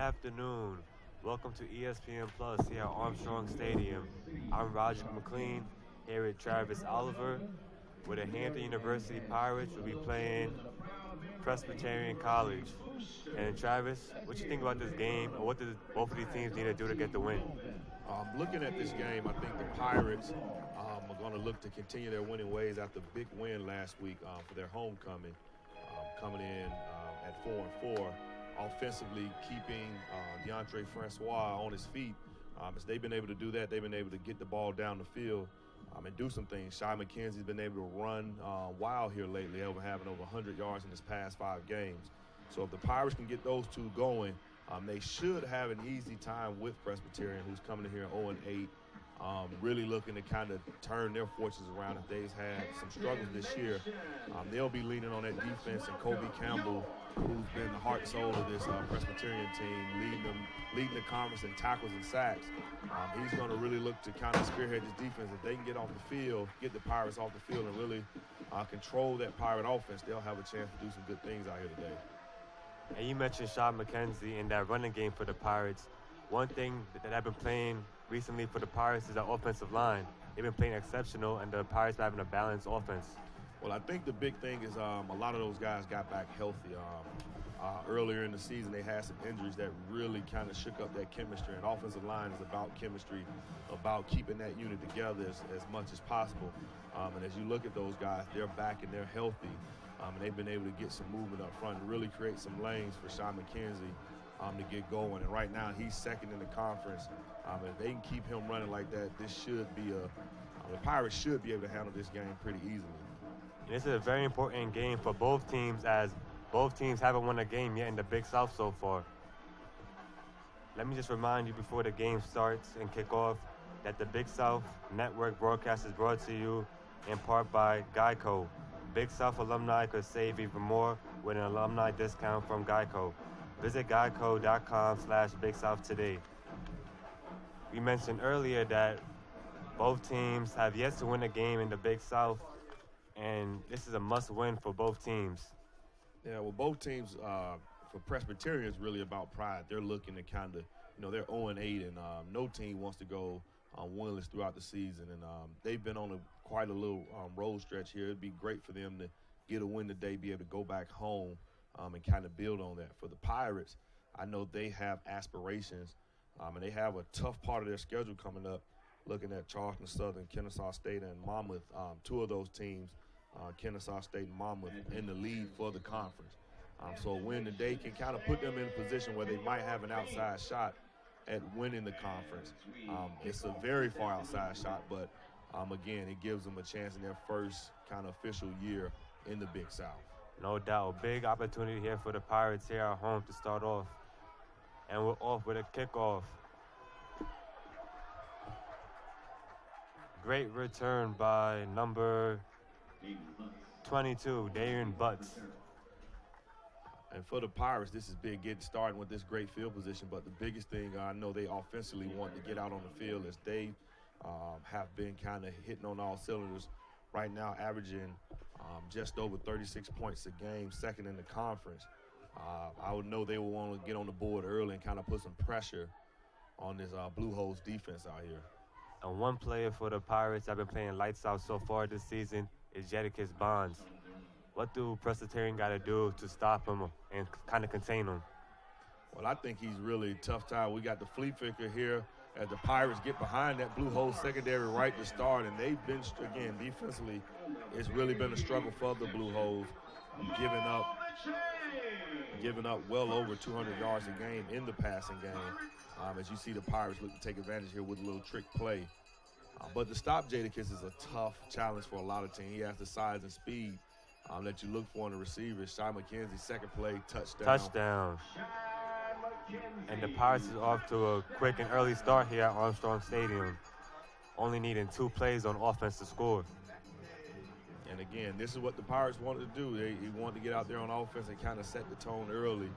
afternoon. Welcome to ESPN Plus here at Armstrong Stadium. I'm Roger McLean here with Travis Oliver. With the Hampton University Pirates, we'll be playing Presbyterian College. And Travis, what you think about this game, or what do both of these teams need to do to get the win? Looking at this game, I think the Pirates are going to look to continue their winning ways after a big win last week for their homecoming, coming in at 4-4. Offensively, keeping DeAndre Francois on his feet. As they've been able to do that, they've been able to get the ball down the field and do some things. Shy McKenzie's been able to run wild here lately, having over 100 yards in his past 5 games. So if the Pirates can get those two going, they should have an easy time with Presbyterian, who's coming in here 0-8, really looking to kind of turn their fortunes around. If they've had some struggles this year, they'll be leaning on that defense and Kobe Campbell, who's been the heart and soul of this Presbyterian team, leading the conference in tackles and sacks. He's going to really look to kind of spearhead this defense. If they can get off the field, get the Pirates off the field, and really control that Pirate offense, they'll have a chance to do some good things out here today. And you mentioned Shy McKenzie in that running game for the Pirates. One thing that I've been playing recently for the Pirates is the offensive line. They've been playing exceptional, and the Pirates are having a balanced offense. Well, I think the big thing is a lot of those guys got back healthy. Earlier in the season, they had some injuries that really kind of shook up that chemistry. And offensive line is about chemistry, about keeping that unit together as much as possible. And as you look at those guys, they're back and they're healthy. And they've been able to get some movement up front and really create some lanes for Shy McKenzie to get going. And right now, he's second in the conference. If they can keep him running like that, this should be the Pirates should be able to handle this game pretty easily. This is a very important game for both teams, as both teams haven't won a game yet in the Big South so far. Let me just remind you before the game starts and kick off that the Big South Network broadcast is brought to you in part by Geico. Big South alumni could save even more with an alumni discount from Geico. Visit geico.com/Big South today. We mentioned earlier that both teams have yet to win a game in the Big South, and this is a must-win for both teams. Yeah, well, both teams, for Presbyterian, is really about pride. They're looking to kind of, they're 0-8, and no team wants to go winless throughout the season. And they've been on quite a little road stretch here. It'd be great for them to get a win today, be able to go back home and kind of build on that. For the Pirates, I know they have aspirations, and they have a tough part of their schedule coming up, looking at Charleston Southern, Kennesaw State, and Monmouth. Two of those teams, Kennesaw State and Monmouth, in the lead for the conference. So a win today can kind of put them in a position where they might have an outside shot at winning the conference. It's a very far outside shot, but again, it gives them a chance in their first kind of official year in the Big South. No doubt. Big opportunity here for the Pirates here at home to start off. And we're off with a kickoff. Great return by number 22, Darian Butts. And for the Pirates, this is big, getting started with this great field position. But the biggest thing I know they offensively want to get out on the field is they have been kind of hitting on all cylinders. Right now, averaging just over 36 points a game, second in the conference. I would know they will want to get on the board early and kind of put some pressure on this Blue Hose defense out here. And one player for the Pirates that have been playing lights out so far this season is Jadakiss Bonds. What do Presbyterian got to do to stop him and kind of contain him? Well, I think he's really tough time. We got the flea flicker here as the Pirates get behind that Blue Hose secondary right to start, and they've been, again, defensively, it's really been a struggle for the Blue Hose, giving up well over 200 yards a game in the passing game. As you see the Pirates look to take advantage here with a little trick play. But to stop Jadakiss is a tough challenge for a lot of teams. He has the size and speed that you look for in the receivers. Shy McKenzie, second play, touchdown. And the Pirates is off to a quick and early start here at Armstrong Stadium, only needing 2 plays on offense to score. And again, this is what the Pirates wanted to do. They wanted to get out there on offense and kind of set the tone early,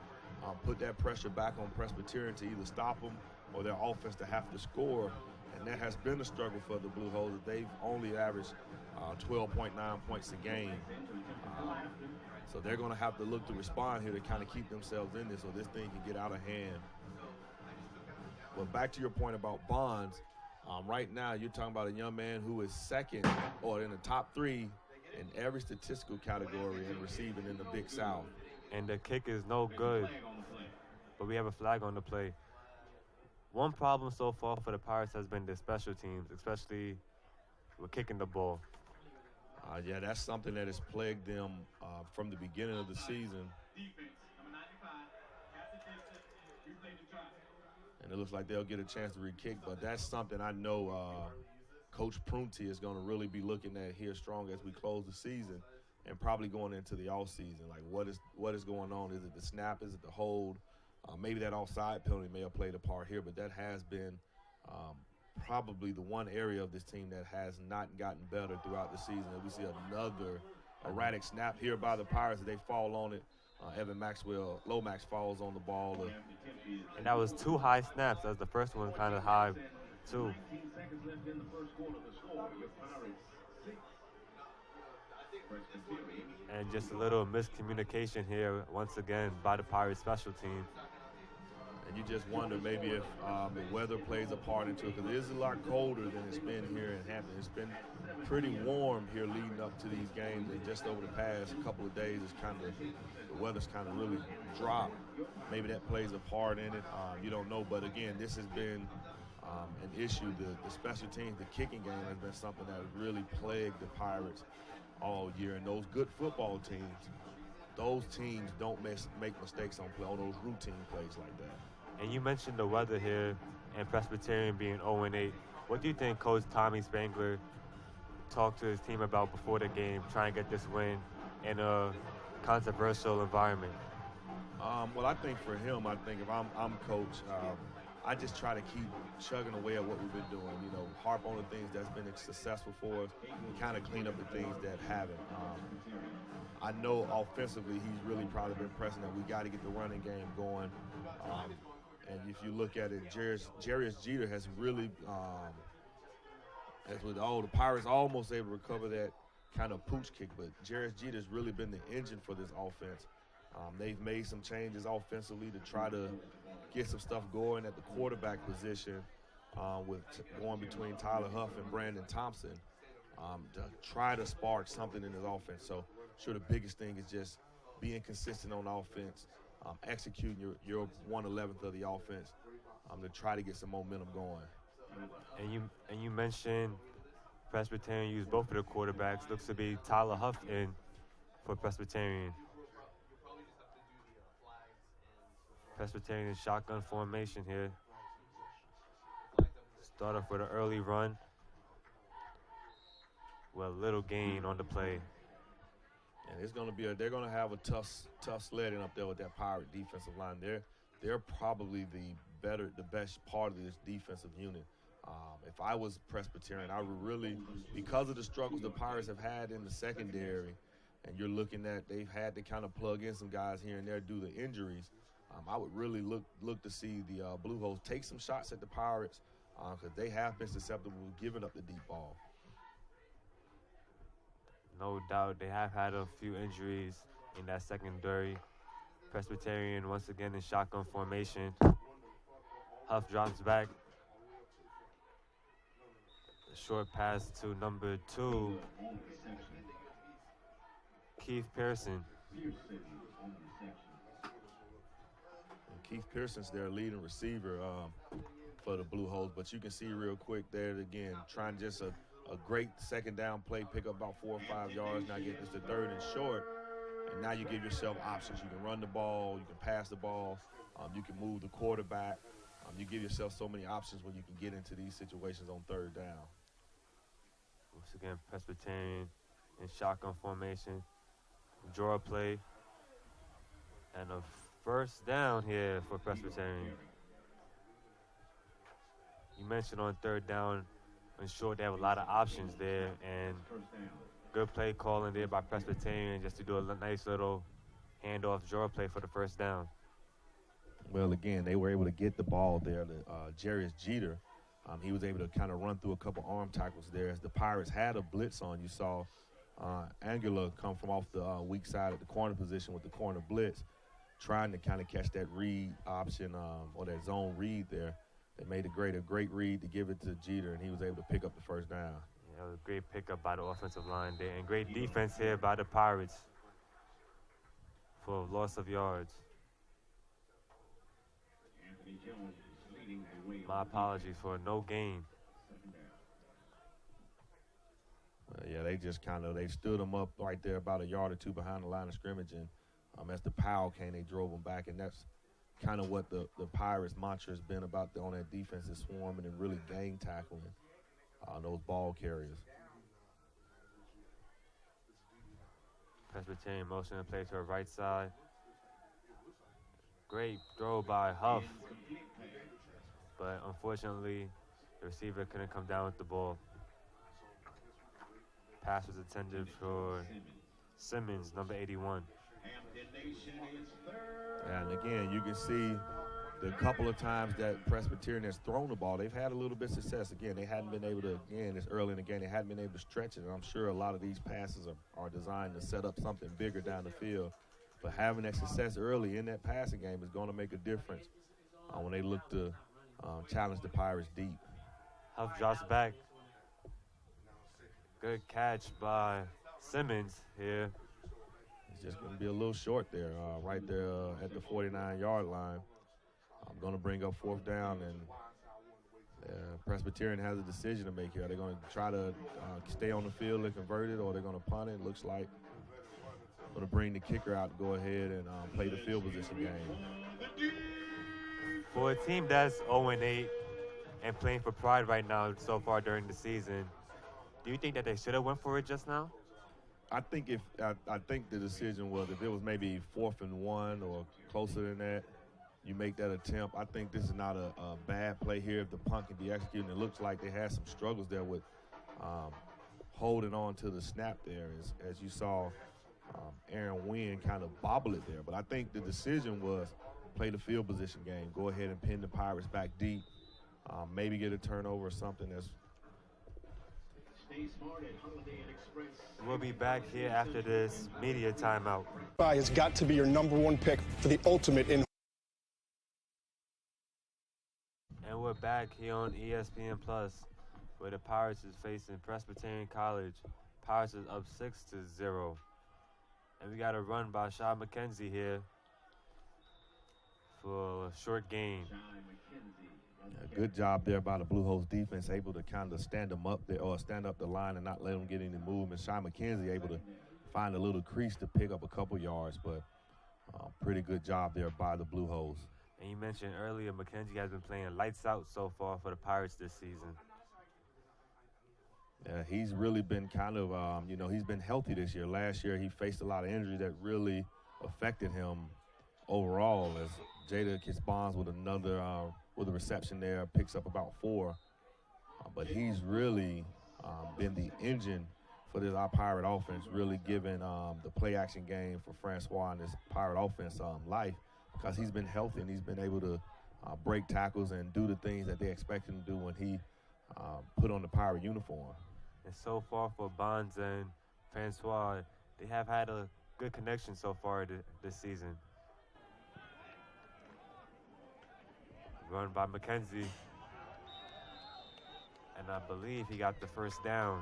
put that pressure back on Presbyterian to either stop them or their offense to have to score. And that has been a struggle for the Blue Hose. They've only averaged 12.9 points a game. So they're going to have to look to respond here to kind of keep themselves in this so this thing can get out of hand Well, back to your point about Bonds, right now you're talking about a young man who is second or in the top 3 in every statistical category and receiving in the Big South. And the kick is no good, but we have a flag on the play. One problem so far for the Pirates has been the special teams, especially with kicking the ball. Yeah, that's something that has plagued them from the beginning of the season. And it looks like they'll get a chance to re-kick, but that's something I know Coach Prunty is going to really be looking at here strong as we close the season and probably going into the offseason. Like, what is going on? Is it the snap? Is it the hold? Maybe that offside penalty may have played a part here, but that has been probably the one area of this team that has not gotten better throughout the season. And we see another erratic snap here by the Pirates. They fall on it. Evan Maxwell, Lomax falls on the ball. And that was 2 high snaps, as the first one kind of high, too. And just a little miscommunication here, once again, by the Pirates special team. And you just wonder maybe if the weather plays a part into it, because it is a lot colder than it's been here in Hampton. It's been pretty warm here leading up to these games, and just over the past couple of days, the weather's kind of really dropped. Maybe that plays a part in it. You don't know, but again, this has been an issue. The special teams, the kicking game has been something that has really plagued the Pirates all year. And those good football teams, those teams don't make mistakes on those routine plays like that. And you mentioned the weather here and Presbyterian being 0-8. What do you think Coach Tommy Spangler talked to his team about before the game, trying to get this win in a controversial environment? Well, I think for him, if I'm coach, I just try to keep chugging away at what we've been doing. You know, harp on the things that's been successful for us, and kind of clean up the things that haven't. I know offensively he's really probably been pressing that we got to get the running game going. And if you look at it, Jarius Jeter has really, the Pirates almost able to recover that kind of pooch kick, but Jarius Jeter has really been the engine for this offense. They've made some changes offensively to try to get some stuff going at the quarterback position with going between Tyler Huff and Brandon Thompson to try to spark something in his offense. So sure the biggest thing is just being consistent on offense, executing your 1/11th of the offense to try to get some momentum going. And you mentioned Presbyterian used both of the quarterbacks. Looks to be Tyler Huff in for Presbyterian. Presbyterian shotgun formation here. Start off with an early run. Well, little gain on the play. And it's going to be they're going to have a tough sledding up there with that Pirate defensive line. They're probably the best part of this defensive unit. If I was Presbyterian, I would really, because of the struggles the Pirates have had in the secondary, and you're looking at they've had to kind of plug in some guys here and there due to injuries. I would really look to see the Blue Hose take some shots at the Pirates because they have been susceptible to giving up the deep ball. No doubt they have had a few injuries in that secondary. Presbyterian once again in shotgun formation. Huff drops back. A short pass to number 2, Keith Pearson. Keith Pearson's their leading receiver for the Blue Hose, but you can see real quick there again, trying just a great second down play, pick up about 4 or 5 yards. Now get this to 3rd and short, and now you give yourself options. You can run the ball, you can pass the ball, you can move the quarterback. You give yourself so many options when you can get into these situations on 3rd down. Once again, Presbyterian in shotgun formation, draw play, and a first down here for Presbyterian. You mentioned on 3rd down, in short, they have a lot of options there, and good play calling there by Presbyterian just to do a nice little handoff draw play for the first down. Well, again, they were able to get the ball there to Jarius Jeter. He was able to kind of run through a couple arm tackles there. As the Pirates had a blitz on, you saw Angela come from off the weak side at the corner position with the corner blitz, trying to kind of catch that read option or that zone read there. They made a great read to give it to Jeter, and he was able to pick up the first down. Yeah, it was a great pickup by the offensive line there, and great defense here by the Pirates for loss of yards. My apologies for no gain. Yeah, they stood them up right there about a yard or two behind the line of scrimmage, and as the power came, they drove them back, and that's kind of what the Pirates' mantra has been about on that defense, is swarming and really gang tackling those ball carriers. Presbyterian motion to play to the right side. Great throw by Huff, but unfortunately, the receiver couldn't come down with the ball. Pass was intended for Simmons, number 81. And again, you can see the couple of times that Presbyterian has thrown the ball, they've had a little bit of success. Again, they hadn't been able to, it's early in the game, they hadn't been able to stretch it. And I'm sure a lot of these passes are designed to set up something bigger down the field. But having that success early in that passing game is going to make a difference when they look to challenge the Pirates deep. Huff drops back. Good catch by Simmons here. It's just going to be a little short there, right there at the 49-yard line. I'm going to bring up fourth down, and Presbyterian has a decision to make here. Are they going to try to stay on the field and convert it, or are they going to punt it? Looks like I'm going to bring the kicker out to go ahead and play the field position game. For a team that's 0-8 and playing for pride right now so far during the season, do you think that they should have went for it just now? I think the decision was, if it was maybe 4th and 1 or closer than that, you make that attempt. I think this is not a bad play here if the punt can be executed. It looks like they had some struggles there with holding on to the snap there, as you saw Aaron Wynn kind of bobble it there. But I think the decision was play the field position game, go ahead and pin the Pirates back deep, maybe get a turnover or something. We'll be back here after this media timeout. Has got to be your #1 pick for the ultimate in. And we're back here on ESPN Plus, where the Pirates is facing Presbyterian College. Pirates is up 6-0. And we got a run by Sean McKenzie here for a short gain. Good job there by the Blue Hose defense, able to kind of stand them up there, or stand up the line and not let them get any movement. Sean McKenzie able to find a little crease to pick up a couple yards, but pretty good job there by the Blue Hose. And you mentioned earlier, McKenzie has been playing lights out so far for the Pirates this season. Yeah, he's really been kind of, he's been healthy this year. Last year he faced a lot of injury that really affected him overall, as Jada responds with another with a reception there, picks up about 4. But he's really been the engine for this our Pirate offense, really giving the play-action game for Francois and this Pirate offense life, because he's been healthy and he's been able to break tackles and do the things that they expect him to do when he put on the Pirate uniform. And so far for Bonds and Francois, they have had a good connection so far this season. Run by McKenzie. And I believe he got the first down.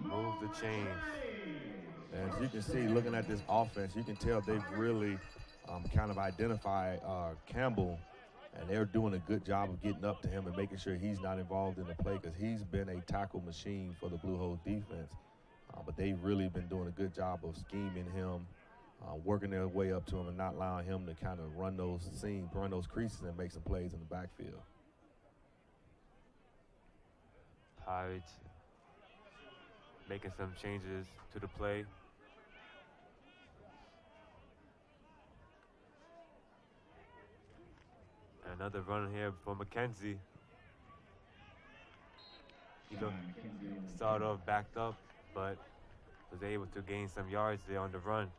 Move the chains. And as you can see, looking at this offense, you can tell they've really kind of identified Campbell, and they're doing a good job of getting up to him and making sure he's not involved in the play, because he's been a tackle machine for the Blue Hose defense. But they've really been doing a good job of scheming him, working their way up to him and not allowing him to kind of run those seams, run those creases and make some plays in the backfield. Pirates making some changes to the play. Another run here for McKenzie. He started off backed up, but was able to gain some yards there on the run.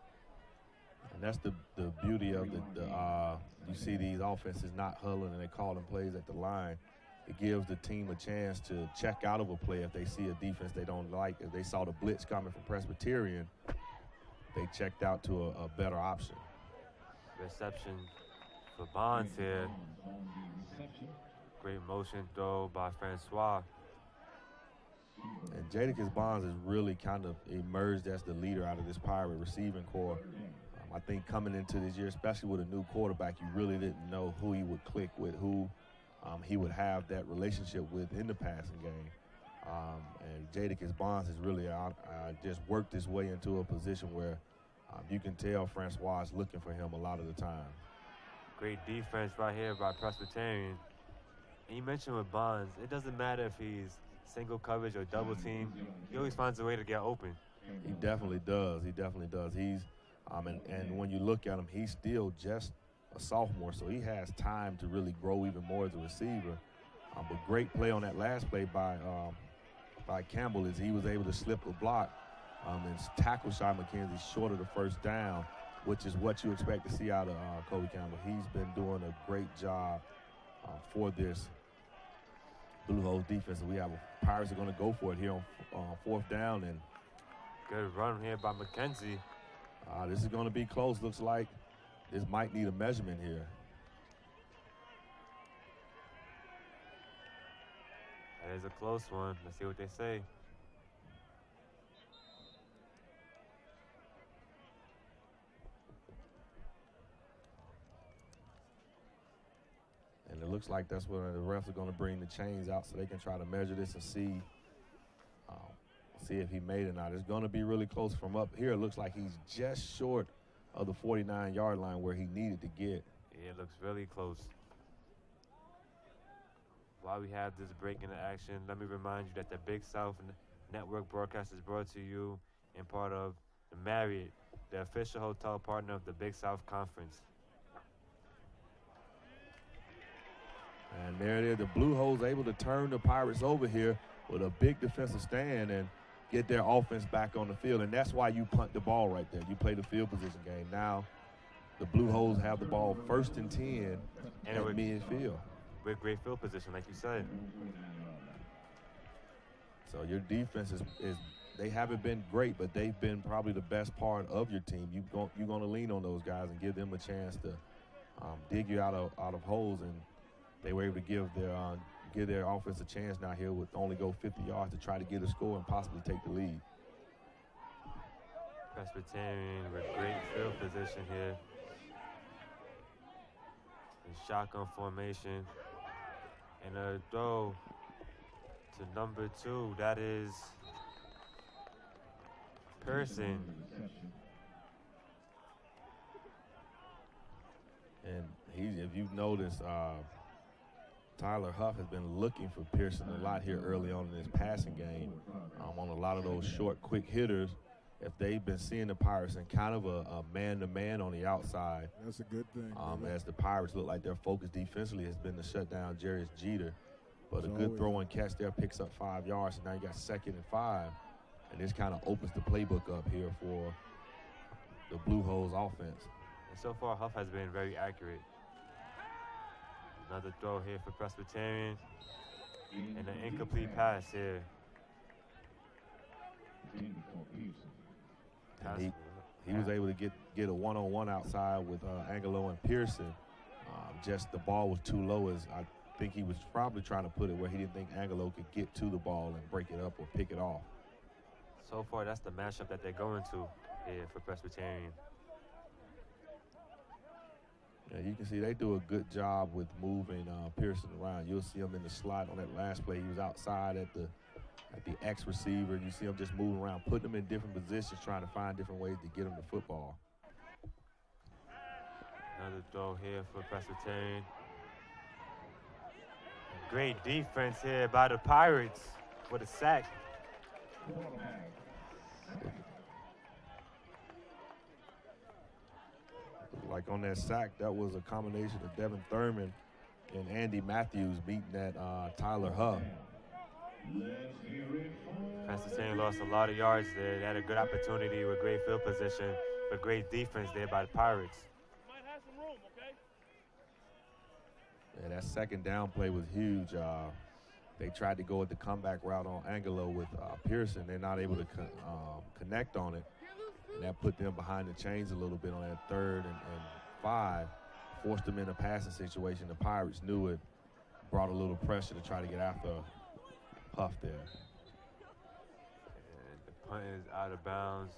And that's the beauty of you see these offenses not huddling and they calling plays at the line. It gives the team a chance to check out of a play if they see a defense they don't like. If they saw the blitz coming from Presbyterian, they checked out to a better option. Reception For Bonds here. Great motion throw by Francois. And Jadakiss Bonds has really kind of emerged as the leader out of this Pirate receiving corps. I think coming into this year, especially with a new quarterback, you really didn't know who he would click with, who he would have that relationship with in the passing game. And Jadakiss Bonds has really just worked his way into a position where you can tell Francois is looking for him a lot of the time. Great defense right here by Presbyterian. And you mentioned with Bonds, it doesn't matter if he's single coverage or double team. He always finds a way to get open. He definitely does. He definitely does. He's and when you look at him, he's still just a sophomore, so he has time to really grow even more as a receiver. But great play on that last play by Campbell is he was able to slip a block and tackle Shy McKenzie short of the first down, which is what you expect to see out of Kobe Campbell. He's been doing a great job for this Blue Hose defense. And we have Pirates are going to go for it here on fourth down. And good run here by McKenzie. This is going to be close. Looks like this might need a measurement here. That is a close one. Let's see what they say. And it looks like that's when the refs are going to bring the chains out so they can try to measure this and see if he made it or not. It's going to be really close from up here. It looks like he's just short of the 49-yard line where he needed to get. Yeah, it looks really close. While we have this break into action, let me remind you that the Big South Network broadcast is brought to you in part of the Marriott, the official hotel partner of the Big South Conference. And there it is. The Blue Hose able to turn the Pirates over here with a big defensive stand and get their offense back on the field. And that's why you punt the ball right there. You play the field position game. Now the Blue Hose have the ball 1st and 10 at midfield. With great field position, like you said. So your defense is they haven't been great, but they've been probably the best part of your team. You're going to lean on those guys and give them a chance to dig you out of holes, and they were able to give their offense a chance now here with only go 50 yards to try to get a score and possibly take the lead. Presbyterian with great field position here. In shotgun formation. And a throw to number 2. That is Pearson. And if you've noticed, Tyler Huff has been looking for Pearson a lot here early on in his passing game on a lot of those short, quick hitters. If they've been seeing the Pirates in kind of a man-to-man on the outside. That's a good thing. As the Pirates look like their focus defensively has been to shut down Jarius Jeter. But a good throw and catch there picks up 5 yards, and now you got 2nd and 5. And this kind of opens the playbook up here for the Blue Hose offense. And so far, Huff has been very accurate. Another throw here for Presbyterian. And an incomplete pass here. He was able to get a one-on-one outside with Angelo and Pearson. Just the ball was too low. As I think he was probably trying to put it where he didn't think Angelo could get to the ball and break it up or pick it off. So far, that's the matchup that they're going to here for Presbyterian. Yeah, you can see they do a good job with moving Pearson around. You'll see him in the slot on that last play. He was outside at the X receiver. You see him just moving around, putting him in different positions, trying to find different ways to get him the football. Another throw here for Presbyterian. Great defense here by the Pirates with a sack. Like on that sack, that was a combination of Devin Thurman and Andy Matthews beating that Tyler Huff. Presbyterian lost a lot of yards there. They had a good opportunity with great field position, but great defense there by the Pirates. Yeah, that 2nd down play was huge. They tried to go with the comeback route on Angelo with Pearson. They're not able to connect on it. And that put them behind the chains a little bit on that 3rd and 5. forced them in a passing situation. The Pirates knew it, brought a little pressure to try to get after Huff there. And the punt is out of bounds.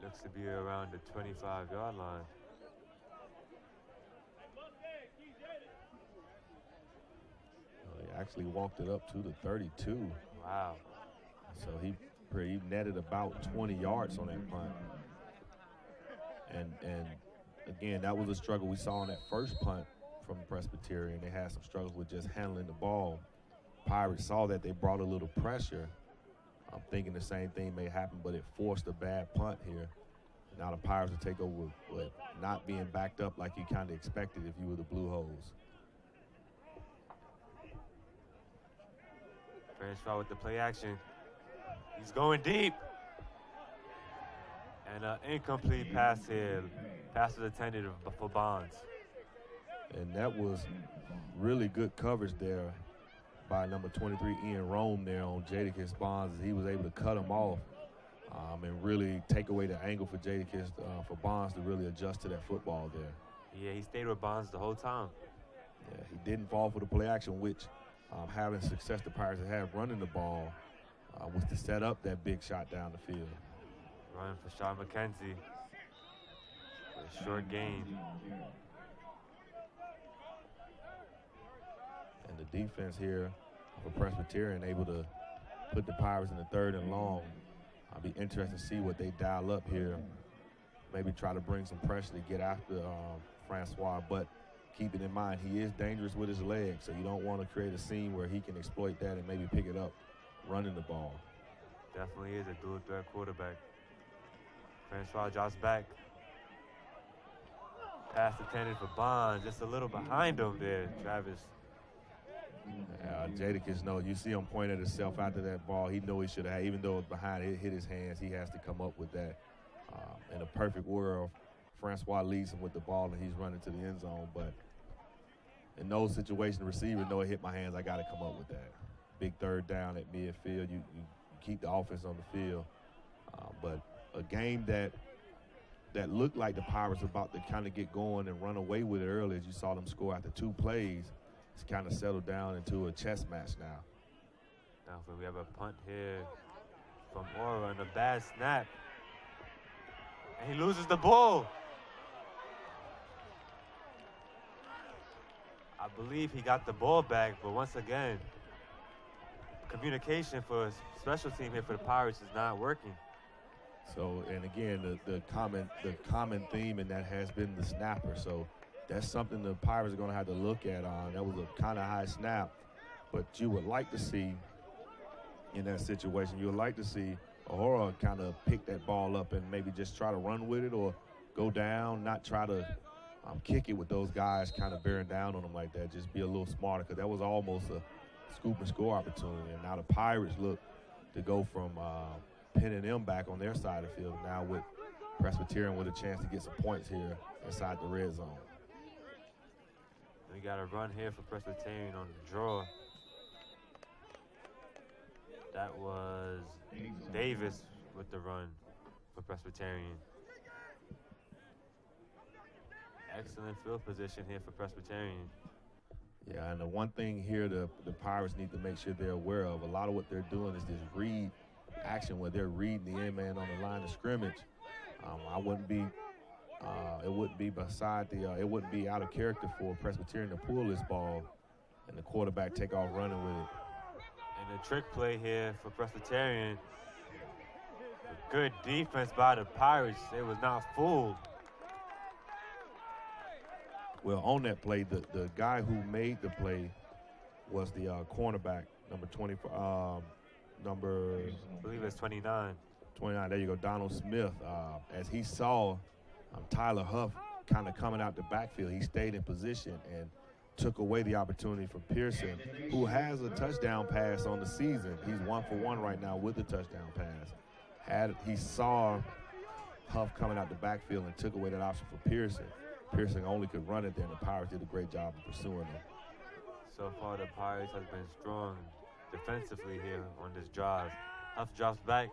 Looks to be around the 25-yard line. He actually walked it up to the 32. Wow. So he netted about 20 yards on that punt. And again, that was a struggle we saw on that first punt from Presbyterian. They had some struggles with just handling the ball. Pirates saw that, they brought a little pressure. I'm thinking the same thing may happen, but it forced a bad punt here. Now the Pirates will take over with not being backed up like you kind of expected if you were the Blue Hose. Francois with the play action. He's going deep. And an incomplete pass here. Pass was intended for Bonds. And that was really good coverage there by number 23, Ian Rome, there on Jadakiss Bonds, as he was able to cut him off and really take away the angle for Jadakiss, for Bonds to really adjust to that football there. Yeah, he stayed with Bonds the whole time. Yeah, he didn't fall for the play action, which having success the Pirates have running the ball was to set up that big shot down the field. Running for Sean McKenzie. For a short gain. And the defense here for Presbyterian able to put the Pirates in the 3rd and long. I'll be interested to see what they dial up here. Maybe try to bring some pressure to get after Francois, but keeping in mind he is dangerous with his legs, so you don't want to create a scene where he can exploit that and maybe pick it up running the ball. Definitely is a dual threat quarterback. Francois drops back. Pass intended for Bonds, just a little behind him there, Travis. Jadakiss knows. You see him point at himself after that ball. He knew he should have, even though it was behind, it hit his hands. He has to come up with that. In a perfect world, Francois leads him with the ball and he's running to the end zone. But in those situations, the receiver know it hit my hands. I got to come up with that. Big 3rd down at midfield. You keep the offense on the field. But a game that looked like the Pirates were about to kind of get going and run away with it early, as you saw them score after 2 plays. It's kind of settled down into a chess match now. Now we have a punt here from Aura and a bad snap. And he loses the ball. I believe he got the ball back, but once again, communication for special team here for the Pirates is not working. So, and again, the common theme in that has been the snapper. So that's something the Pirates are going to have to look at. That was a kind of high snap, but you would like to see in that situation, you would like to see Ahura kind of pick that ball up and maybe just try to run with it or go down, not try to kick it with those guys kind of bearing down on them like that. Just be a little smarter, because that was almost a scoop and score opportunity. And now the Pirates look to go from pinning them back on their side of the field, now with Presbyterian with a chance to get some points here inside the red zone. We got a run here for Presbyterian on the draw. That was Davis with the run for Presbyterian. Excellent field position here for Presbyterian. Yeah, and the one thing here the Pirates need to make sure they're aware of, a lot of what they're doing is this read action where they're reading the end man on the line of scrimmage. It wouldn't be out of character for Presbyterian to pull this ball and the quarterback take off running with it. And the trick play here for Presbyterian. Good defense by the Pirates. It was not fooled. Well, on that play, the guy who made the play was the cornerback, number 24, I believe it's 29. 29, there you go, Donald Smith. As he saw Tyler Huff kind of coming out the backfield, he stayed in position and took away the opportunity from Pearson, who has a touchdown pass on the season. He's 1 for 1 right now with a touchdown pass. He saw Huff coming out the backfield and took away that option for Pearson. Pearson only could run it there, and the Pirates did a great job of pursuing him. So far, the Pirates have been strong defensively here on this drive. Huff drops back.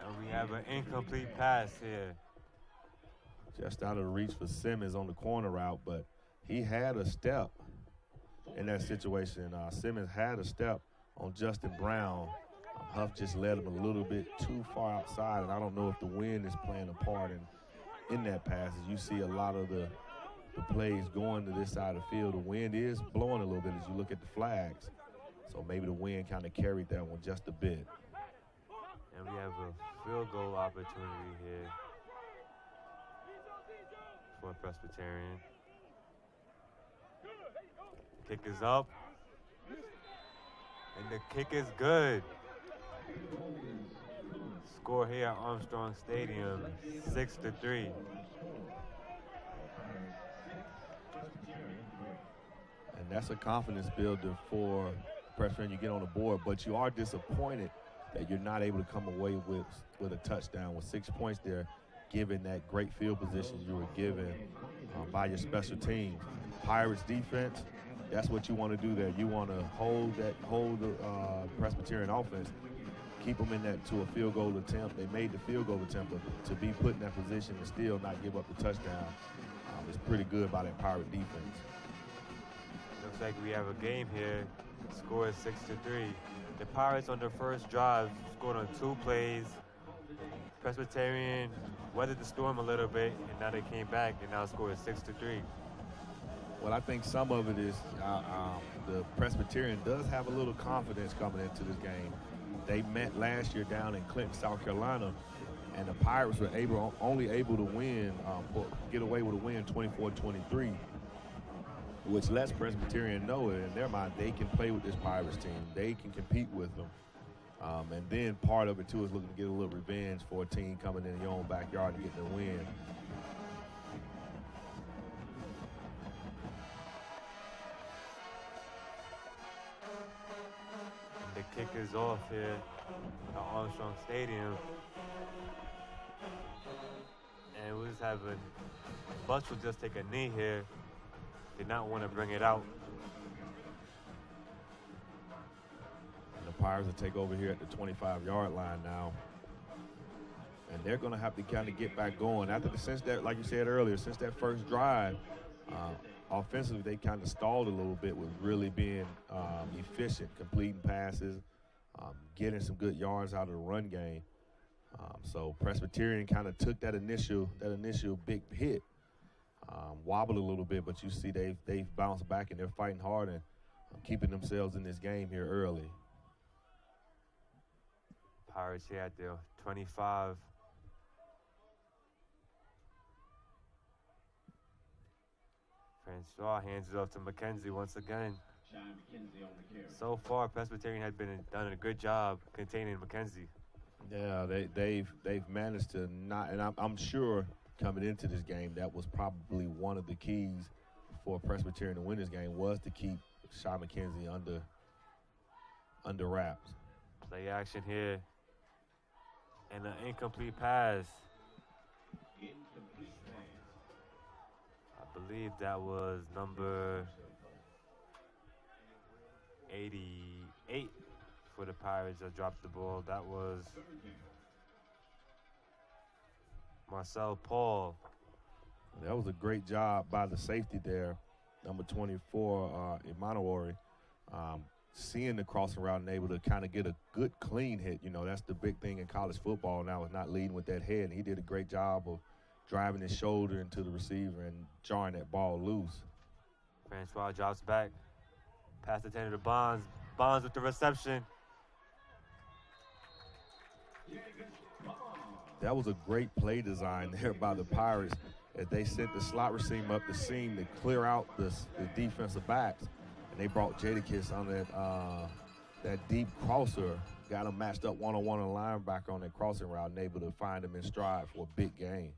And we have an incomplete pass here. Just out of reach for Simmons on the corner route, but he had a step in that situation. Simmons had a step on Justin Brown. Huff just led him a little bit too far outside, and I don't know if the wind is playing a part in that pass. As you see a lot of the plays going to this side of the field, the wind is blowing a little bit as you look at the flags. So maybe the wind kind of carried that one just a bit. And we have a field goal opportunity here for Presbyterian. Kick is up. And the kick is good. Score here at Armstrong Stadium, 6-3. And that's a confidence builder for Presbyterian. You get on the board, but you are disappointed that you're not able to come away with a touchdown with 6 points there, given that great field position you were given by your special teams. Pirates defense, that's what you want to do there. You want to hold the Presbyterian offense, keep them in that to a field goal attempt. They made the field goal attempt, but to be put in that position and still not give up the touchdown is pretty good by that Pirate defense. Looks like we have a game here. Score is 6-3. The Pirates on their first drive scored on 2 plays. Presbyterian weathered the storm a little bit, and now they came back and now score is 6-3. Well, I think some of it is the Presbyterian does have a little confidence coming into this game. They met last year down in Clinton, South Carolina, and the Pirates were only able to win, get away with a win 24-23, which lets Presbyterian know it in their mind they can play with this Pirates team. They can compete with them. And then part of it, too, is looking to get a little revenge for a team coming in your own backyard and getting a win. The kick is off here at Armstrong Stadium. And we just have Butch will just take a knee here. Did not want to bring it out. And the Pirates will take over here at the 25-yard line now. And they're going to have to kind of get back going. Since that, like you said earlier, since that first drive, offensively, they kind of stalled a little bit with really being efficient, completing passes, getting some good yards out of the run game. So Presbyterian kind of took that initial big hit, wobbled a little bit, but you see they've bounced back and they're fighting hard and keeping themselves in this game here early. Pirates here at the 25. Francois hands it off to McKenzie once again. So far, Presbyterian has done a good job containing McKenzie. Yeah, they've managed to not, and I'm sure coming into this game that was probably one of the keys for Presbyterian to win this game was to keep Shy McKenzie under wraps. Play action here, and an incomplete pass. I believe that was number 88 for the Pirates that dropped the ball. That was Marcel Paul. That was a great job by the safety there, number 24, Emanuori, seeing the crossing route and able to kind of get a good clean hit. You know, that's the big thing in college football now, is not leading with that head. And he did a great job of driving his shoulder into the receiver and jarring that ball loose. Francois drops back, pass the 10 to Bonds. Bonds with the reception. That was a great play design there by the Pirates as they sent the slot receiver up the seam to clear out the defensive backs. And they brought Jadakiss on that deep crosser, got him matched up one-on-one on linebacker on that crossing route and able to find him in stride for a big gain.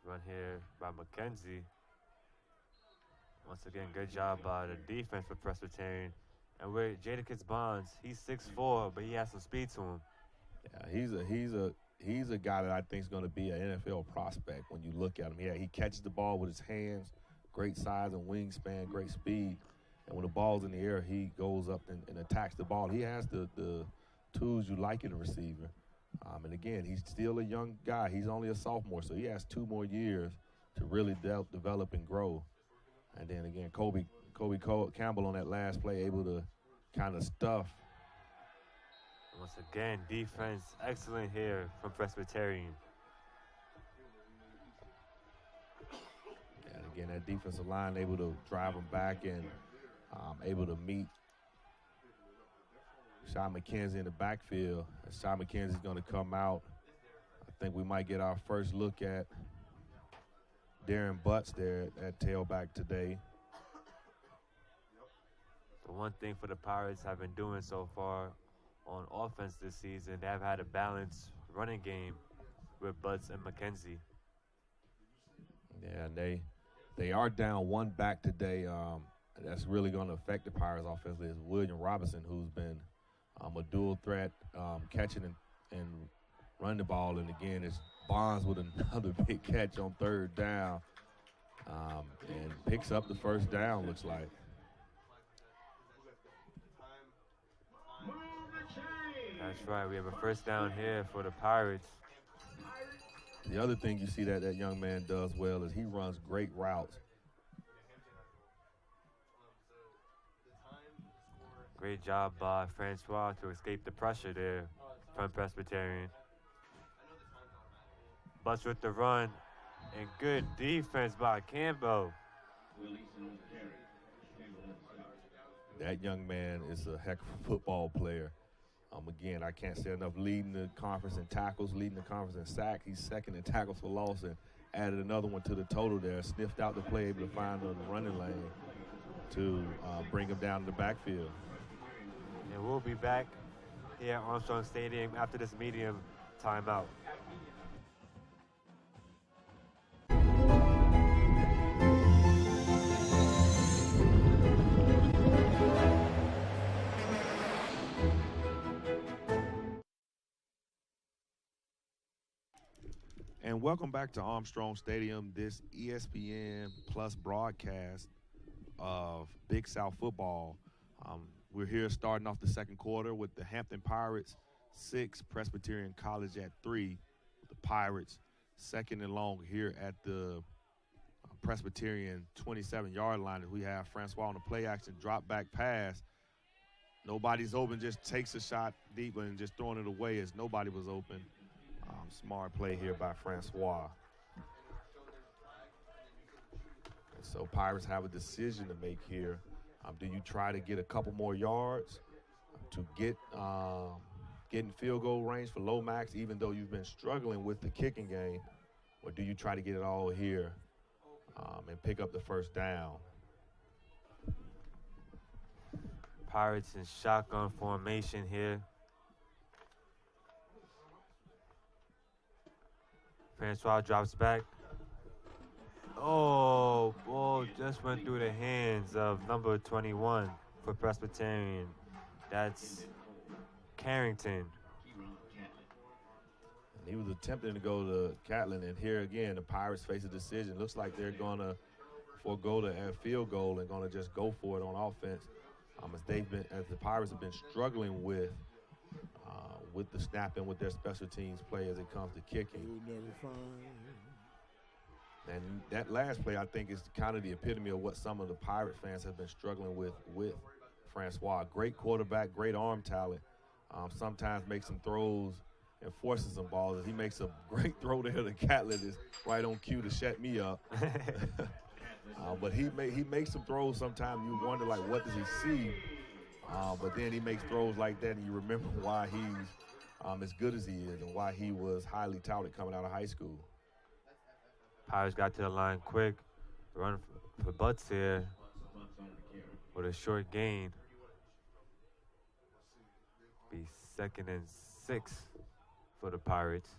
Run here by McKenzie. Once again, good job by the defense for Presbyterian. And with Jadakiss Bonds, he's 6'4", but he has some speed to him. Yeah, he's a guy that I think is going to be an NFL prospect when you look at him. Yeah, he catches the ball with his hands, great size and wingspan, great speed. And when the ball's in the air, he goes up and attacks the ball. He has the tools you like in a receiver. And again, he's still a young guy. He's only a sophomore, so he has 2 more years to really develop and grow. And then again, Kobe Campbell on that last play, able to kind of stuff. Once again, defense excellent here from Presbyterian. And again, that defensive line able to drive them back and able to meet Sean McKenzie in the backfield. And Sean McKenzie's going to come out. I think we might get our first look at Darren Butts there at tailback today. The one thing for the Pirates have been doing so far on offense this season, they have had a balanced running game with Butts and McKenzie. Yeah, and they are down one back today. That's really going to affect the Pirates offensively is William Robinson, who's been a dual threat catching and running the ball. And again, it's Bonds with another big catch on third down and picks up the first down, looks like. That's right. We have a first down here for the Pirates. The other thing you see that young man does well is he runs great routes. Great job by Francois to escape the pressure there from Presbyterian. Butts with the run, and good defense by Campbell. That young man is a heck of a football player. Again, I can't say enough, leading the conference in tackles, leading the conference in sacks. He's second in tackles for loss and added another one to the total there. Sniffed out the play, able to find the running lane to bring him down to the backfield. And we'll be back here at Armstrong Stadium after this medium timeout. And welcome back to Armstrong Stadium, this ESPN Plus broadcast of Big South football. We're here starting off the second quarter with the Hampton Pirates 6, Presbyterian College at 3. The Pirates second and long here at the Presbyterian 27-yard line. We have Francois on the play action drop back pass. Nobody's open, just takes a shot deep and just throwing it away as nobody was open. Smart play here by Francois. And so Pirates have a decision to make here. Do you try to get a couple more yards to get in field goal range for Lomax, even though you've been struggling with the kicking game, or do you try to get it all here and pick up the first down? Pirates in shotgun formation here. Francois drops back. Oh, ball just went through the hands of number 21 for Presbyterian. That's Carrington. And he was attempting to go to Catlin, and here again, the Pirates face a decision. Looks like they're going to forego the field goal and going to just go for it on offense. As the Pirates have been struggling with the snapping, with their special teams play as it comes to kicking. And that last play, I think, is kind of the epitome of what some of the Pirate fans have been struggling with Francois. Great quarterback, great arm talent. Sometimes makes some throws and forces some balls. He makes a great throw there to Catlin, is right on cue to shut me up. But he makes some throws sometimes you wonder, like, what does he see? But then he makes throws like that, and you remember why he's as good as he is and why he was highly touted coming out of high school. Pirates got to the line quick. Run for Butts here with a short gain. Be 2nd and 6 for the Pirates.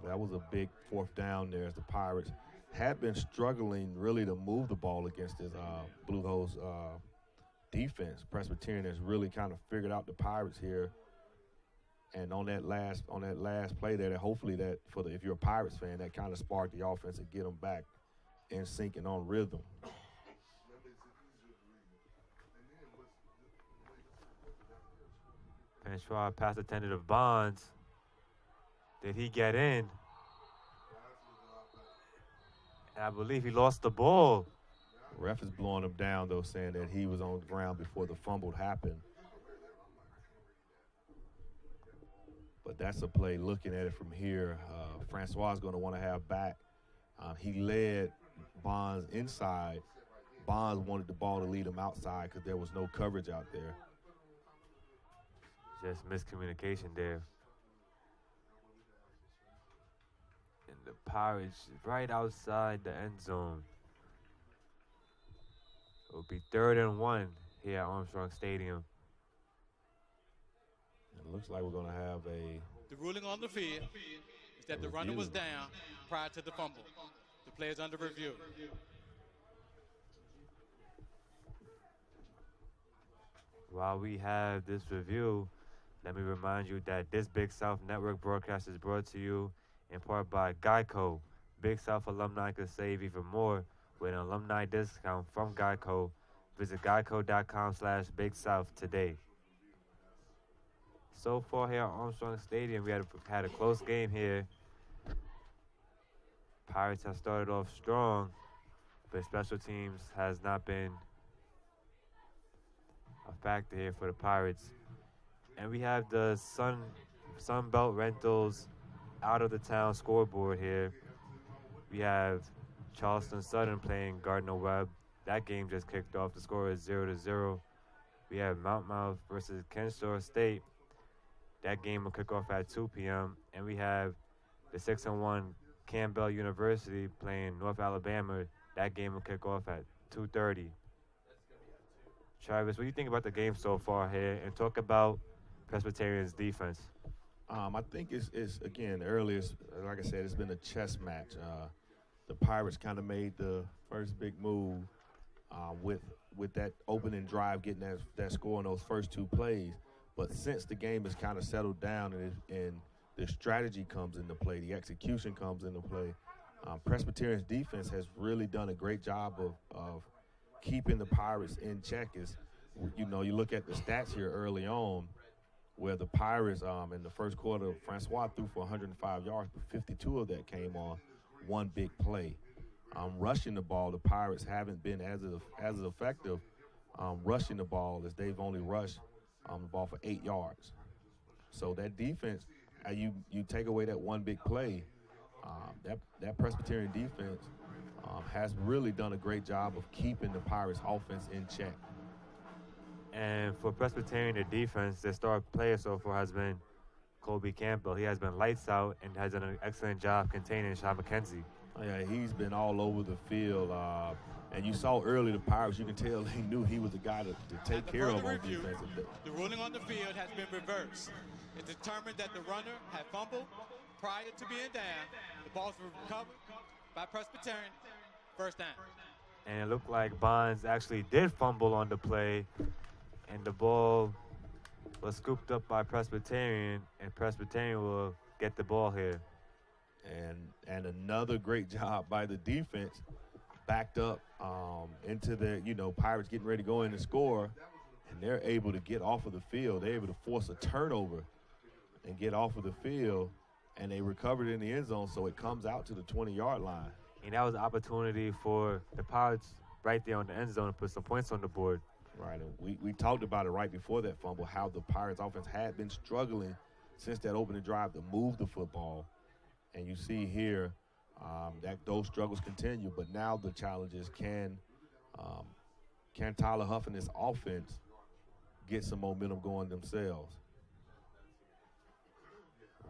That was a big fourth down there as the Pirates had been struggling really to move the ball against this Blue Hose defense. Presbyterian has really kind of figured out the Pirates here. And on that last play there, that hopefully that if you're a Pirates fan, that kind of sparked the offense and get them back in sync and on rhythm. Francois pass attended of Bonds. Did he get in? And I believe he lost the ball. Ref is blowing him down, though, saying that he was on the ground before the fumble happened. But that's a play. Looking at it from here, Francois is going to want to have back. He led Bonds inside. Bonds wanted the ball to lead him outside because there was no coverage out there. Just miscommunication there. And the Pirates right outside the end zone. It will be 3rd and 1 here at Armstrong Stadium. It looks like we're going to have The ruling on the field is that the runner was down prior to the fumble. The play is under review. While we have this review, let me remind you that this Big South Network broadcast is brought to you in part by Geico. Big South alumni can save even more with an alumni discount from Geico. Visit geico.com/Big South today. So far here at Armstrong Stadium, we had a close game here. Pirates have started off strong, but special teams has not been a factor here for the Pirates. And we have the Sunbelt Rentals out of the town scoreboard here. We have Charleston Southern playing Gardner Webb. That game just kicked off. The score is 0-0. We have Mount versus Kennesaw State. That game will kick off at 2 p.m. And we have the 6-1 Campbell University playing North Alabama. That game will kick off at 2:30. Travis, what do you think about the game so far here? And talk about Presbyterian's defense. I think it's again, earlier, like I said, it's been a chess match. The Pirates kind of made the first big move with that opening drive, getting that score in those first 2 plays. But since the game has kind of settled down and the strategy comes into play, the execution comes into play, Presbyterian's defense has really done a great job of keeping the Pirates in check. You look at the stats here early on, where the Pirates in the first quarter, Francois threw for 105 yards, but 52 of that came on one big play. Rushing the ball, the Pirates haven't been as effective rushing the ball, as they've only rushed the ball for 8 yards. So that defense, you take away that one big play, that Presbyterian defense has really done a great job of keeping the Pirates offense in check. And for Presbyterian, the defense, their star player so far has been Colby Campbell. He has been lights out and has done an excellent job containing Sean McKenzie. Yeah, he's been all over the field. And you saw early the Pirates, you can tell he knew he was the guy to take care of on defense. The ruling on the field has been reversed. It determined that the runner had fumbled prior to being down. The balls were recovered by Presbyterian. First down. And it looked like Bonds actually did fumble on the play, and the ball was scooped up by Presbyterian, and Presbyterian will get the ball here. And another great job by the defense, backed up into the, Pirates getting ready to go in and score, and they're able to get off of the field. They're able to force a turnover and get off of the field, and they recovered in the end zone, so it comes out to the 20-yard line. And that was an opportunity for the Pirates right there on the end zone to put some points on the board. Right, and we talked about it right before that fumble, how the Pirates offense had been struggling since that opening drive to move the football. And you see here that those struggles continue, but now the challenge is can Tyler Huff and this offense get some momentum going themselves?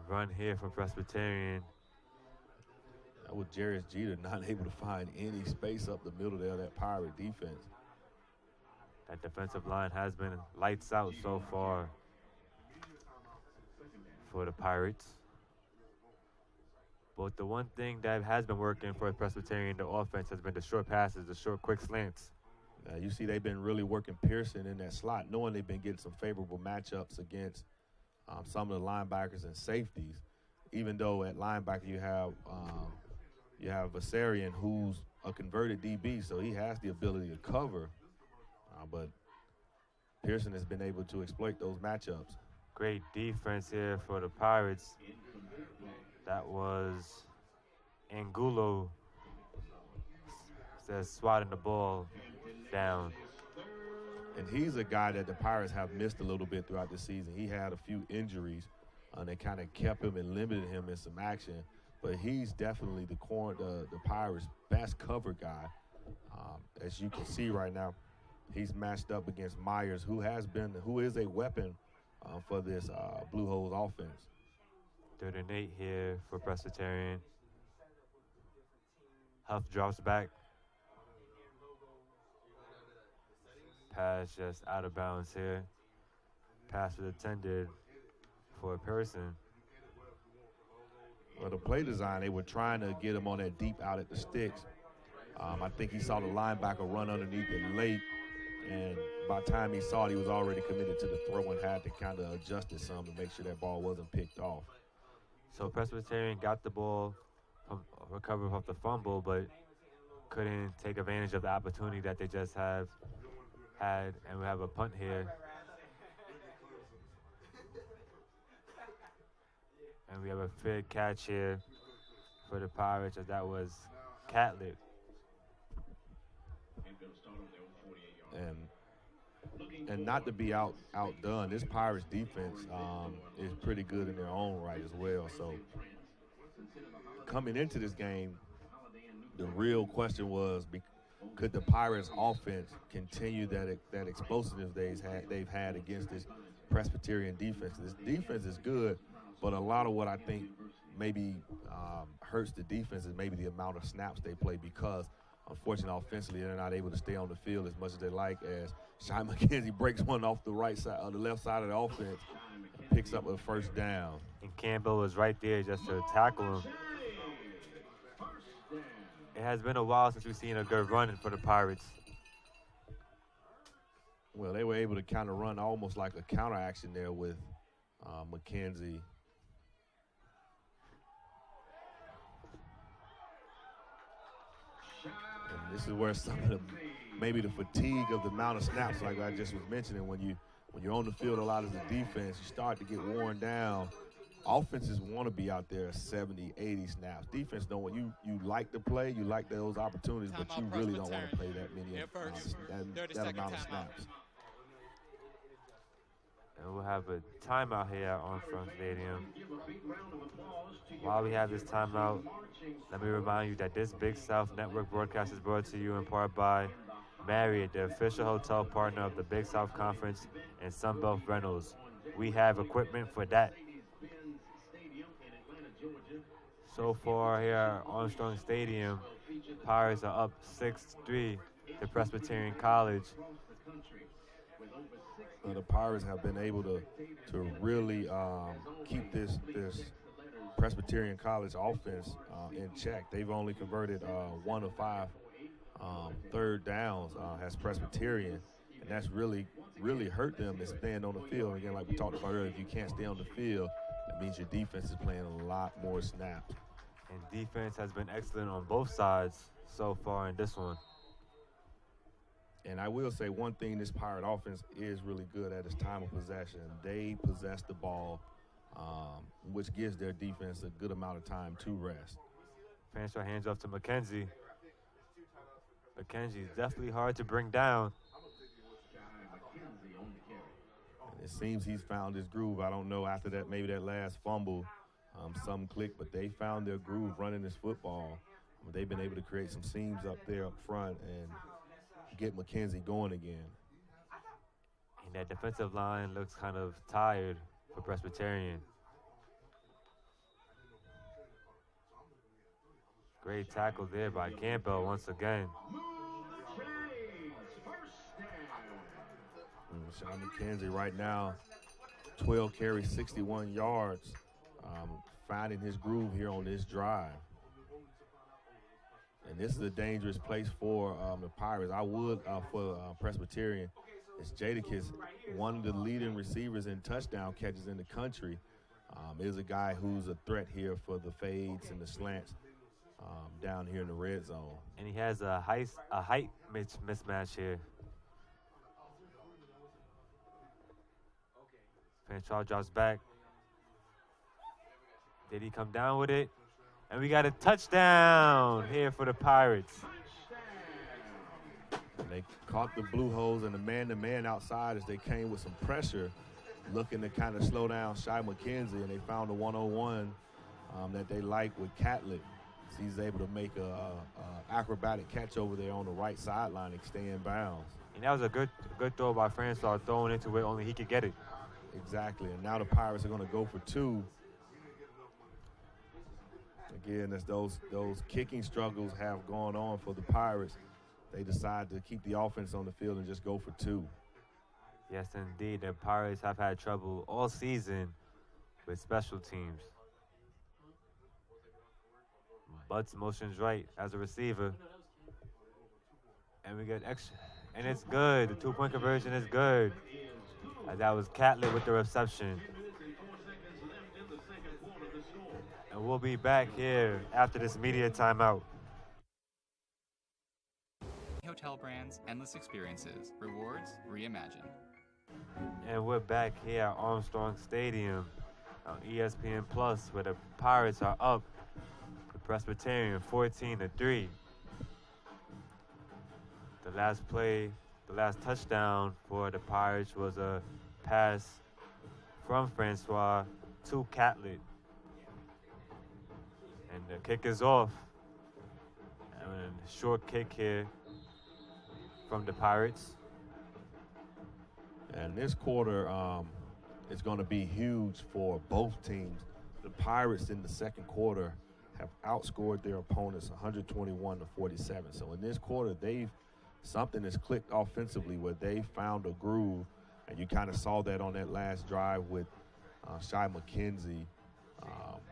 Run here for Presbyterian. That was Jarris Jeter not able to find any space up the middle there, that Pirate defense. That defensive line has been lights out so far for the Pirates. But the one thing that has been working for Presbyterian, the offense, has been the short passes, the short, quick slants. You see they've been really working Pearson in that slot, knowing they've been getting some favorable matchups against some of the linebackers and safeties. Even though at linebacker you have Vasarian, who's a converted DB, so he has the ability to cover. But Pearson has been able to exploit those matchups. Great defense here for the Pirates. That was Angulo instead of swatting the ball down. And he's a guy that the Pirates have missed a little bit throughout the season. He had a few injuries, and they kind of kept him and limited him in some action. But he's definitely the Pirates' best cover guy. As you can see right now, he's matched up against Myers, who is a weapon for this Blue Hose offense. 3rd and 8 here for Presbyterian. Huff drops back. Pass just out of bounds here. Pass was intended for a person. Well, the play design, they were trying to get him on that deep out at the sticks. I think he saw the linebacker run underneath it late, and by the time he saw it, he was already committed to the throw and had to kind of adjust it some to make sure that ball wasn't picked off. So Presbyterian got the ball, recovered off the fumble, but couldn't take advantage of the opportunity that they just had, and we have a punt here. And we have a fair catch here for the Pirates, as that was Catlett. And not to be outdone, this Pirates defense is pretty good in their own right as well. So coming into this game, the real question was, could the Pirates offense continue that explosiveness they've had against this Presbyterian defense? This defense is good, but a lot of what I think maybe hurts the defense is maybe the amount of snaps they play, because unfortunately offensively they're not able to stay on the field as much as they like, as Shy McKenzie breaks one off the right side, the left side of the offense, and picks up a first down. And Campbell was right there just to tackle him. It has been a while since we've seen a good run for the Pirates. Well, they were able to kind of run almost like a counter action there with McKenzie. And this is where some of maybe the fatigue of the amount of snaps, like I just was mentioning, when you're on the field a lot as a defense, you start to get worn down. Offenses want to be out there 70, 80 snaps. Defense don't want you like to play, you like those opportunities, but you really don't want to play that many that amount of snaps. And we'll have a timeout here at Armstrong Stadium. While we have this timeout, let me remind you that this Big South Network broadcast is brought to you in part by Marriott, the official hotel partner of the Big South Conference, and Sunbelt Rentals. We have equipment for that. So far here at Armstrong Stadium, Pirates are up 6-3 to Presbyterian College. The Pirates have been able to really keep this Presbyterian College offense in check. They've only converted 1 of 5 third downs as Presbyterian, and that's really hurt them is staying on the field. Again, like we talked about earlier, if you can't stay on the field, that means your defense is playing a lot more snaps. And defense has been excellent on both sides so far in this one. And I will say one thing, this Pirate offense is really good at its time of possession. They possess the ball, which gives their defense a good amount of time to rest. Fanshaw hands off to McKenzie. McKenzie's definitely hard to bring down. And it seems he's found his groove. I don't know, after that, maybe that last fumble, something clicked, but they found their groove running this football. They've been able to create some seams up there up front and get McKenzie going again. And that defensive line looks kind of tired for Presbyterian. Great tackle there by Campbell once again. Sean McKenzie right now, 12 carries, 61 yards, finding his groove here on this drive. And this is a dangerous place for the Pirates. I would, for Presbyterian, it's Jadakiss, one of the leading receivers in touchdown catches in the country, is a guy who's a threat here for the fades and the slants down here in the red zone. And he has a height mismatch here. Fanshaw drops back. Did he come down with it? And we got a touchdown here for the Pirates. And they caught the Blue Hose and the man-to-man outside as they came with some pressure, looking to kind of slow down Shai McKenzie, and they found a one-on-one that they like with Catlett. So he's able to make a acrobatic catch over there on the right sideline and stay in bounds. And that was a good throw by Francois, throwing into it only he could get it. Exactly, and now the Pirates are going to go for two. Again, as those kicking struggles have gone on for the Pirates, they decide to keep the offense on the field and just go for two. Yes, indeed. The Pirates have had trouble all season with special teams. Butts motions right as a receiver. And we get extra. And it's good. The two-point conversion is good. That was Catlett with the reception. And we'll be back here after this media timeout. Hotel brands, endless experiences, rewards, reimagined. And we're back here at Armstrong Stadium on ESPN Plus, where the Pirates are up to Presbyterian 14-3. The last play, the last touchdown for the Pirates was a pass from Francois to Catlett. And the kick is off. And a short kick here from the Pirates. And this quarter is going to be huge for both teams. The Pirates in the second quarter have outscored their opponents 121-47. So in this quarter, something has clicked offensively where they found a groove, and you kind of saw that on that last drive with Shai McKenzie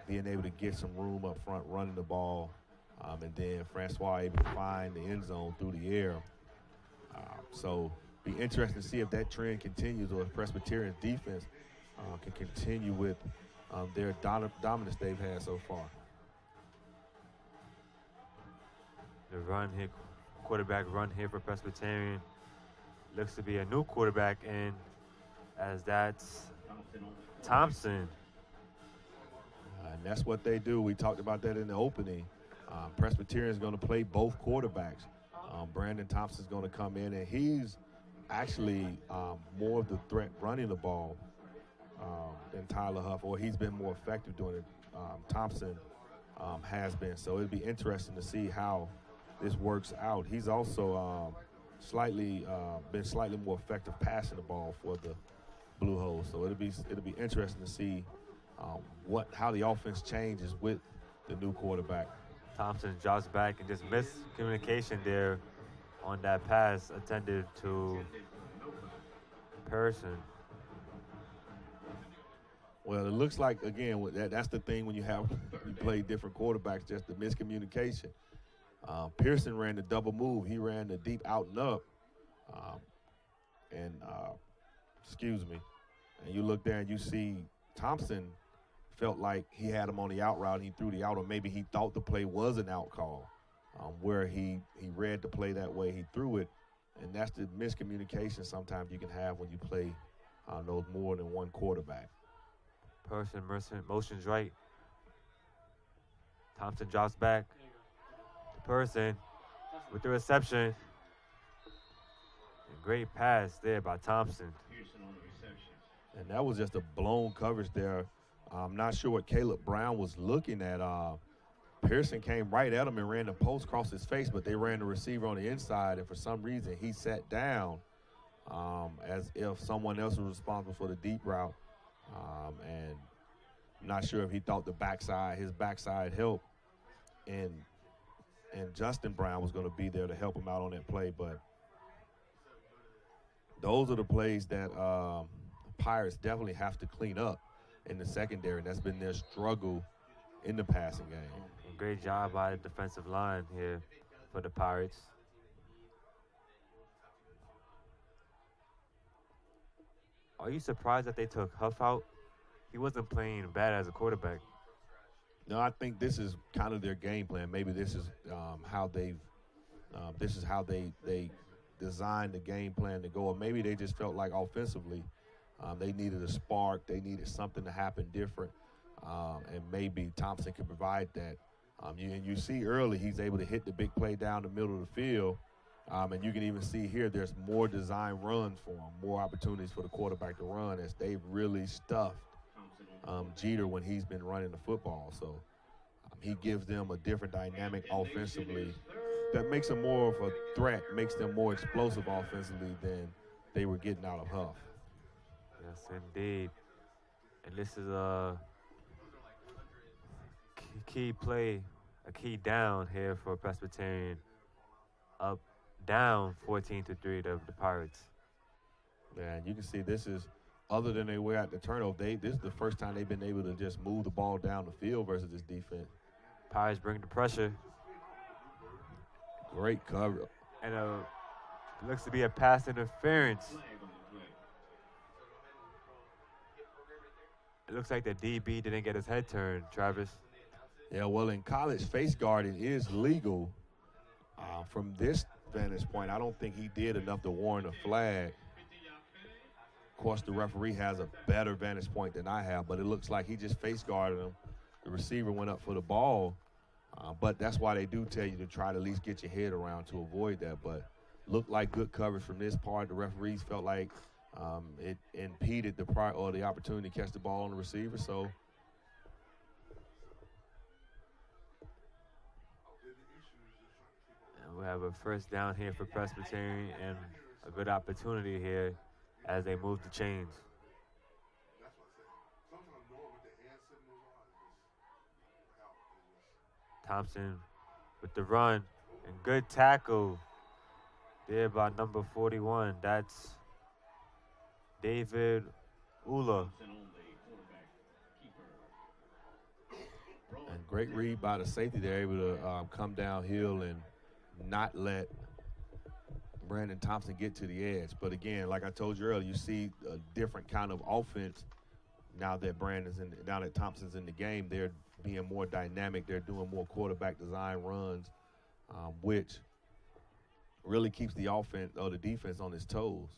being able to get some room up front, running the ball, and then Francois able to find the end zone through the air. So be interesting to see if that trend continues or if Presbyterian's defense can continue with their dominance they've had so far. The quarterback run here for Presbyterian looks to be a new quarterback in, as that's Thompson. And that's what they do. We talked about that in the opening. Presbyterian is going to play both quarterbacks. Brandon Thompson's going to come in, and he's actually more of the threat running the ball than Tyler Huff, or he's been more effective doing it. Thompson has been. So it'll be interesting to see how this works out. He's also been slightly more effective passing the ball for the Blue Hose. So it'll be interesting to see how the offense changes with the new quarterback. Thompson drops back and just missed communication there on that pass attended to Pearson. Well, it looks like, again, that's the thing when you play different quarterbacks, just the miscommunication. Pearson ran the double move. He ran the deep out and up. And you look there and you see Thompson felt like he had him on the out route and he threw the out, or maybe he thought the play was an out call, where he read the play that way, he threw it. And that's the miscommunication sometimes you can have when you play those more than one quarterback. Pearson motions right. Thompson drops back. Pearson with the reception. And great pass there by Thompson. And that was just a blown coverage there. I'm not sure what Caleb Brown was looking at. Pearson came right at him and ran the post across his face, but they ran the receiver on the inside, and for some reason he sat down as if someone else was responsible for the deep route. And I'm not sure if he thought his backside help, and Justin Brown was going to be there to help him out on that play. But those are the plays that Pirates definitely have to clean up in the secondary. That's been their struggle in the passing game. Great job by the defensive line here for the Pirates. Are you surprised that they took Huff out? He wasn't playing bad as a quarterback. No, I think this is kind of their game plan. Maybe this is how they designed the game plan to go. Or maybe they just felt like offensively they needed a spark. They needed something to happen different. And maybe Thompson can provide that. And you see early he's able to hit the big play down the middle of the field. And you can even see here there's more design runs for him, more opportunities for the quarterback to run as they've really stuffed Jeter when he's been running the football. So he gives them a different dynamic offensively that makes them more of a threat, makes them more explosive offensively than they were getting out of Huff. Yes, indeed. And this is a key play, a key down here for Presbyterian. Down 14-3 to the Pirates. Yeah, and you can see this is, other than they were at the turnover, this is the first time they've been able to just move the ball down the field versus this defense. Pirates bring the pressure. Great cover. And looks to be a pass interference. It looks like the DB didn't get his head turned, Travis. Yeah, well, in college, face guarding is legal. From this vantage point, I don't think he did enough to warrant a flag. Of course, the referee has a better vantage point than I have, but it looks like he just face guarded him. The receiver went up for the ball, but that's why they do tell you to try to at least get your head around to avoid that. But looked like good coverage from this part. The referees felt like it impeded the opportunity to catch the ball on the receiver. So we have a first down here for Presbyterian and a good opportunity here as they move the chains. Thompson with the run and good tackle there by number 41. That's David Ula. And great read by the safety. They're able to come downhill and not let Brandon Thompson get to the edge. But again, like I told you earlier, you see a different kind of offense now that now that Thompson's in the game. They're being more dynamic. They're doing more quarterback design runs, which really keeps the offense or the defense on its toes.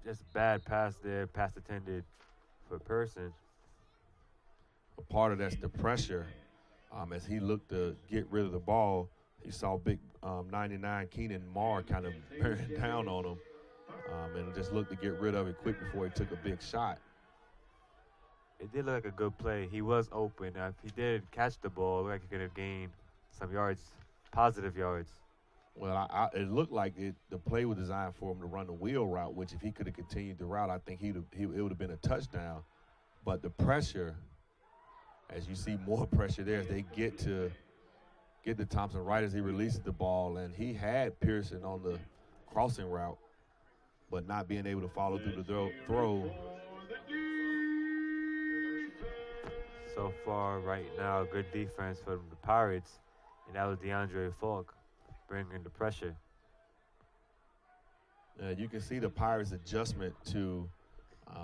Just bad pass there, pass intended for Person. A part of that's the pressure. As he looked to get rid of the ball, he saw big 99 Keenan Marr kind of bearing down on him, and just looked to get rid of it quick before he took a big shot. It did look like a good play. He was open. If he did catch the ball, it looked like he could have gained some yards, positive yards. Well, it looked like the play was designed for him to run the wheel route, which if he could have continued the route, I think it would have been a touchdown. But the pressure, as you see more pressure there, as they get to Thompson right as he releases the ball, and he had Pearson on the crossing route, but not being able to follow through the throw. So far, right now, good defense from the Pirates, and that was DeAndre Falk bringing the pressure. You can see the Pirates' adjustment to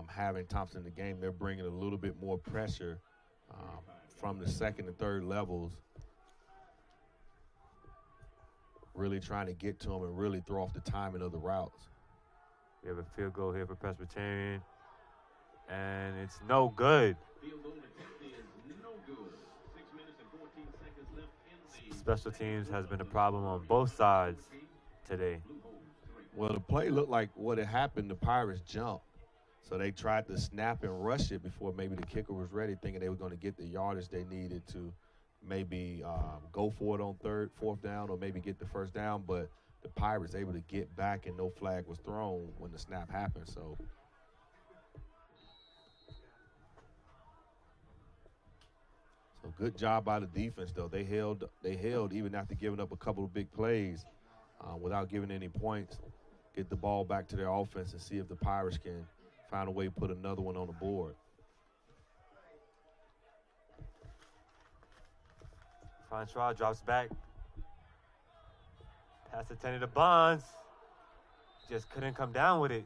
having Thompson in the game. They're bringing a little bit more pressure from the second and third levels, really trying to get to him and really throw off the timing of the routes. We have a field goal here for Presbyterian, and it's no good. Special teams has been a problem on both sides today. Well, the play looked like what had happened, the Pirates jumped. So they tried to snap and rush it before maybe the kicker was ready, thinking they were going to get the yardage they needed to maybe go for it on fourth down, or maybe get the first down. But the Pirates able to get back and no flag was thrown when the snap happened. So good job by the defense, though. They held even after giving up a couple of big plays without giving any points. Get the ball back to their offense and see if the Pirates can find a way to put another one on the board. Francois drops back. Pass intended to Bonds. Just couldn't come down with it.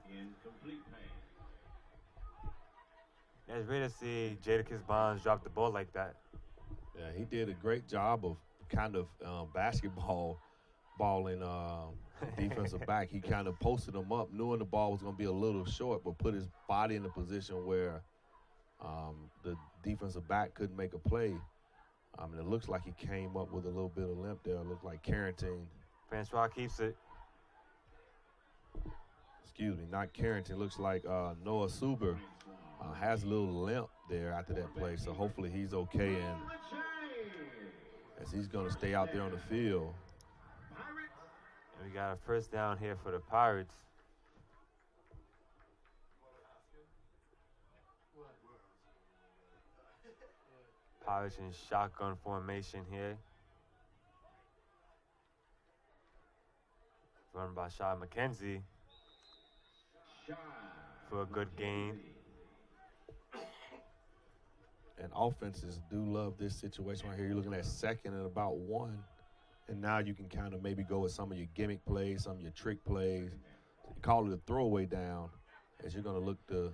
It's rare to see Jadakiss Bonds drop the ball like that. Yeah, he did a great job of kind of balling defensive back. He kind of posted him up, knowing the ball was going to be a little short, but put his body in a position where the defensive back couldn't make a play. And it looks like he came up with a little bit of limp there. It looked like Carrington. Francois keeps it. Excuse me, not Carrington. Looks like Noah Suber has a little limp there after that play. So hopefully he's okay, and as he's going to stay out there on the field. And we got a first down here for the Pirates. Pirates in shotgun formation here. Run by Shaw McKenzie for a good gain. And offenses do love this situation right here. You're looking at second and about 1. And now you can kind of maybe go with some of your gimmick plays, some of your trick plays. You call it a throwaway down, as you're going to look to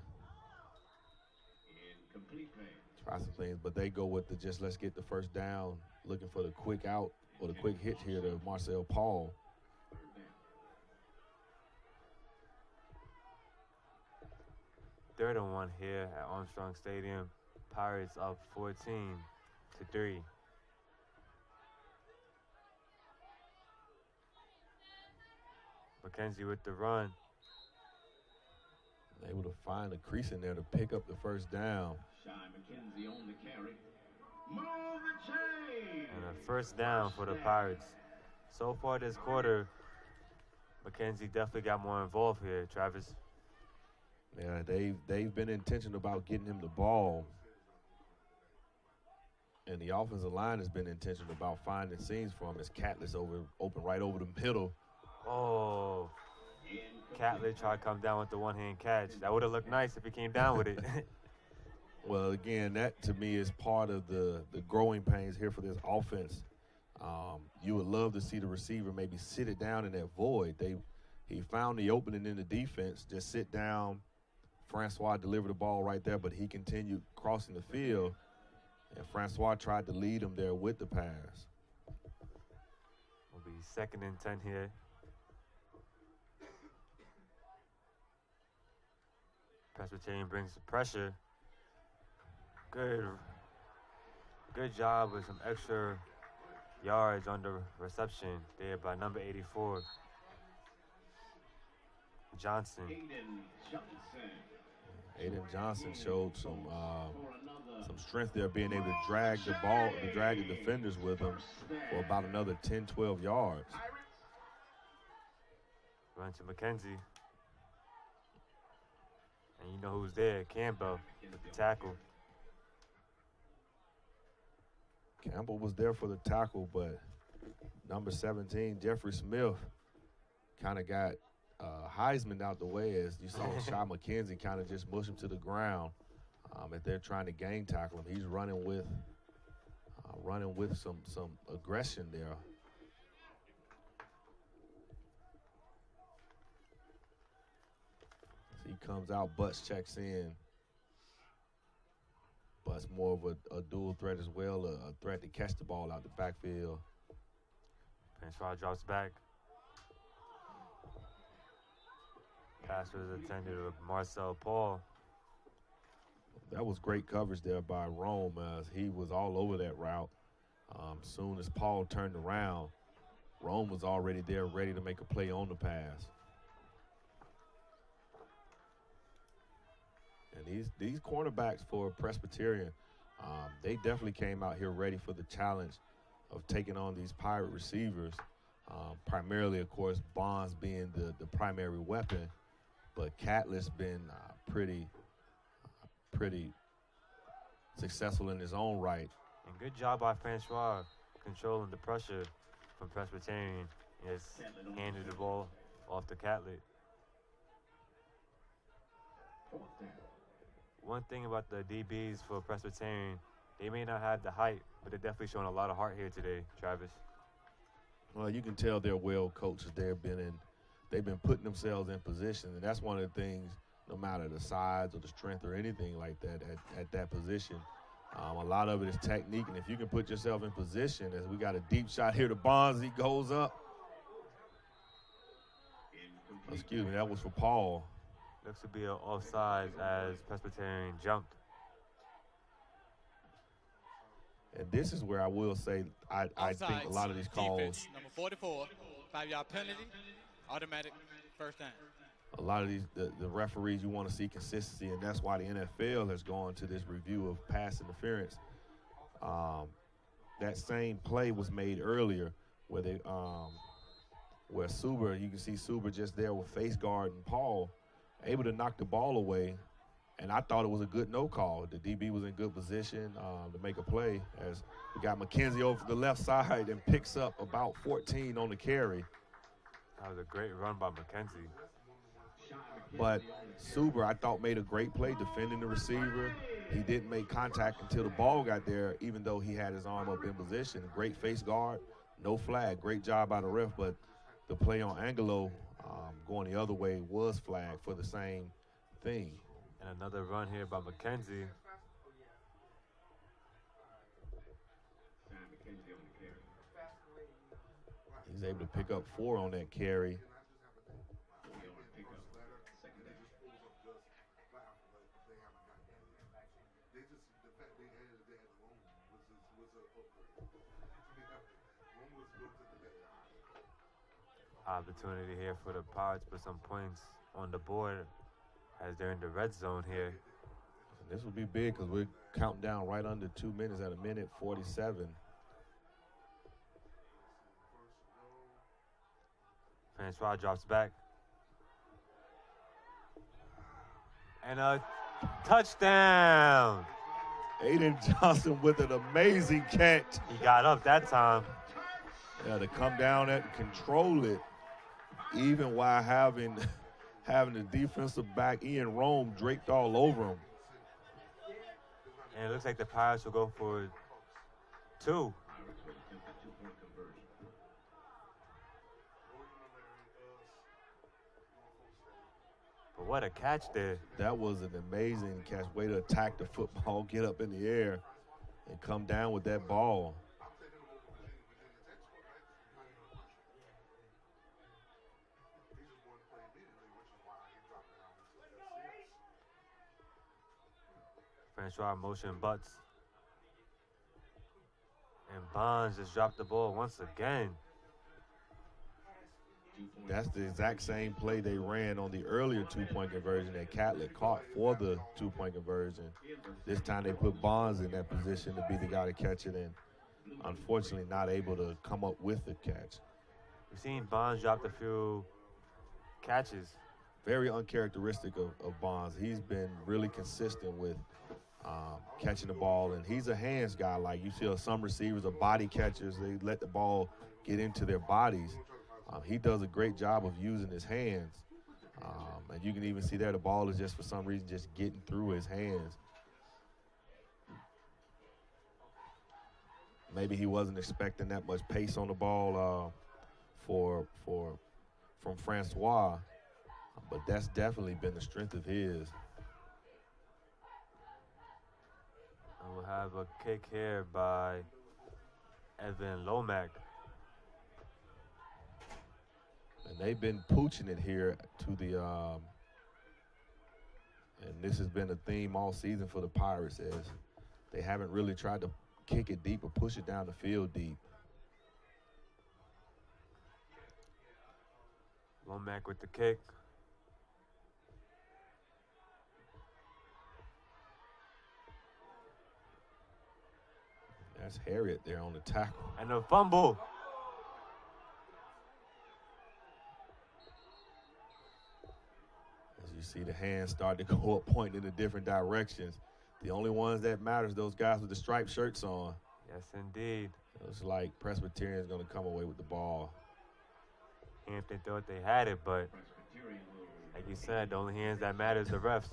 try some things. But they go with the just let's get the first down, looking for the quick out or the quick hit here to Marcel Paul. Third and 1 here at Armstrong Stadium. Pirates up 14-3. McKenzie with the run. Able to find a crease in there to pick up the first down. McKenzie on the carry. Move the chain. And a first down for the Pirates. So far this quarter, McKenzie definitely got more involved here, Travis. Yeah, they've been intentional about getting him the ball. And the offensive line has been intentional about finding seams for him as Catlett open right over the middle. Oh, Catlett tried to come down with the one-hand catch. That would have looked nice if he came down with it. Well, again, that to me is part of the growing pains here for this offense. You would love to see the receiver maybe sit it down in that void. He found the opening in the defense, just sit down. Francois delivered the ball right there, but he continued crossing the field, and Francois tried to lead him there with the pass. Will be 2nd and 10 here. Presbyterian brings the pressure. Good job with some extra yards on the reception there by number 84, Johnson. Aiden Johnson showed some strength there, being able to drag the ball, to drag the defenders with him for about another 10, 12 yards. Run to McKenzie. And you know who's there, Campbell with the tackle. Campbell was there for the tackle, but number 17, Jeffrey Smith, kind of got Heisman out the way, as you saw Shaw McKenzie kind of just mush him to the ground as they're trying to gang tackle him. He's running with some aggression there. So he comes out, Butts checks in. Butts more of a dual threat as well, a threat to catch the ball out the backfield. Francois drops back. Pass was intended with Marcel Paul. That was great coverage there by Rome, as he was all over that route. Soon as Paul turned around, Rome was already there ready to make a play on the pass. And these cornerbacks for Presbyterian, they definitely came out here ready for the challenge of taking on these Pirate receivers. Primarily, of course, Bonds being the primary weapon, but Catlett's been pretty successful in his own right. And good job by Francois controlling the pressure from Presbyterian. He has handed the ball off to Catlett. One thing about the DBs for Presbyterian, they may not have the height, but they're definitely showing a lot of heart here today, Travis. Well, you can tell they're well coached. They've been putting themselves in position, and that's one of the things, no matter the size or the strength or anything like that at that position. A lot of it is technique, and if you can put yourself in position, as we got a deep shot here to Bonds, he goes up. Excuse me, that was for Paul. Looks to be an offsides as Presbyterian jumped. And this is where I will say I think a lot of these calls. Defense, number 44, 5-yard penalty, automatic first down. A lot of these, the referees, you want to see consistency, and that's why the NFL has gone to this review of pass interference. That same play was made earlier where they, where Suber, you can see Suber just there with face guard and Paul, able to knock the ball away, and I thought it was a good no call. The DB was in good position to make a play as we got McKenzie over the left side and picks up about 14 on the carry. That was a great run by McKenzie. But Suber, I thought, made a great play defending the receiver. He didn't make contact until the ball got there, even though he had his arm up in position. Great face guard, no flag. Great job by the ref, but the play on Angelo going the other way was flagged for the same thing. And another run here by McKenzie. He's able to pick up 4 on that carry. Opportunity here for the Pirates to put some points on the board as they're in the red zone here. This will be big because we're counting down right under 2 minutes at 1:47. Francois drops back. And a touchdown. Aiden Johnson with an amazing catch. He got up that time. Yeah, to come down and control it, even while having the defensive back Ian Rome draped all over him. And it looks like the Pirates will go for 2. But what a catch there. That was an amazing catch. Way to attack the football, get up in the air, and come down with that ball. Francois motion butts. And Bonds just dropped the ball once again. That's the exact same play they ran on the earlier 2-point conversion that Catlett caught for the 2-point conversion. This time they put Bonds in that position to be the guy to catch it, and unfortunately not able to come up with the catch. We've seen Bonds drop a few catches. Very uncharacteristic of Bonds. He's been really consistent with catching the ball, and he's a hands guy. Like you see some receivers are body catchers. They let the ball get into their bodies. He does a great job of using his hands. And you can even see there the ball is just for some reason just getting through his hands. Maybe he wasn't expecting that much pace on the ball from Francois, but that's definitely been the strength of his. And we'll have a kick here by Evan Lomack. And they've been pooching it here to the and this has been a theme all season for the Pirates, as they haven't really tried to kick it deep or push it down the field deep. Lomack with the kick. That's Harriet there on the tackle. And a fumble. As you see the hands start to go up, pointing in different directions. The only ones that matters, those guys with the striped shirts on. Yes, indeed. It looks like Presbyterian's going to come away with the ball. Hampton thought they had it, but like you said, the only hands that matter is the refs.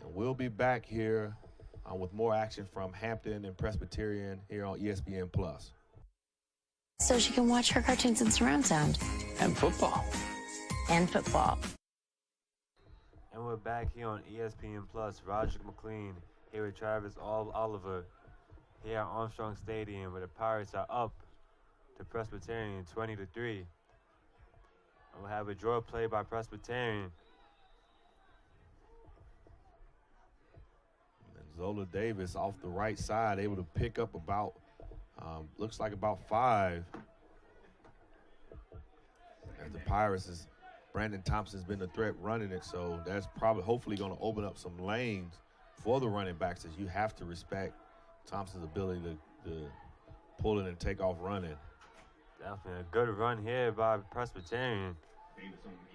And we'll be back here with more action from Hampton and Presbyterian here on ESPN Plus. So she can watch her cartoons in surround sound. And football. And football. And we're back here on ESPN Plus. Roger McLean here with Travis Oliver here at Armstrong Stadium, where the Pirates are up to Presbyterian 20-3. And we'll have a draw play by Presbyterian. Zola Davis off the right side, able to pick up about, looks like about 5. As the Pirates Brandon Thompson's been the threat running it, so that's probably hopefully going to open up some lanes for the running backs, as you have to respect Thompson's ability to pull it and take off running. Definitely a good run here by Presbyterian.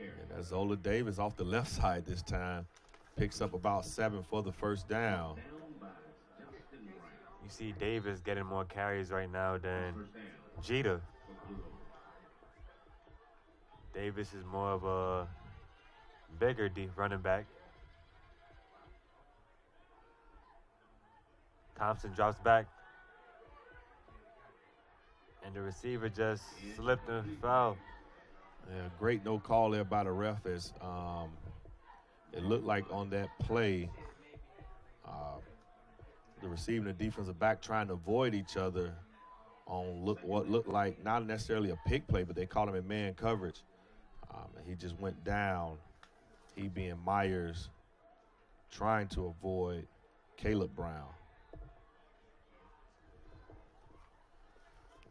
And that's Zola Davis off the left side this time. Picks up about 7 for the first down. You see Davis getting more carries right now than Jeter. Davis is more of a bigger deep running back. Thompson drops back. And the receiver just slipped and fell. Yeah, great no call there by the ref, as it looked like on that play, the receiver and the defensive back trying to avoid each other on what looked like not necessarily a pick play, but they called him in man coverage. And he just went down, he being Myers, trying to avoid Caleb Brown.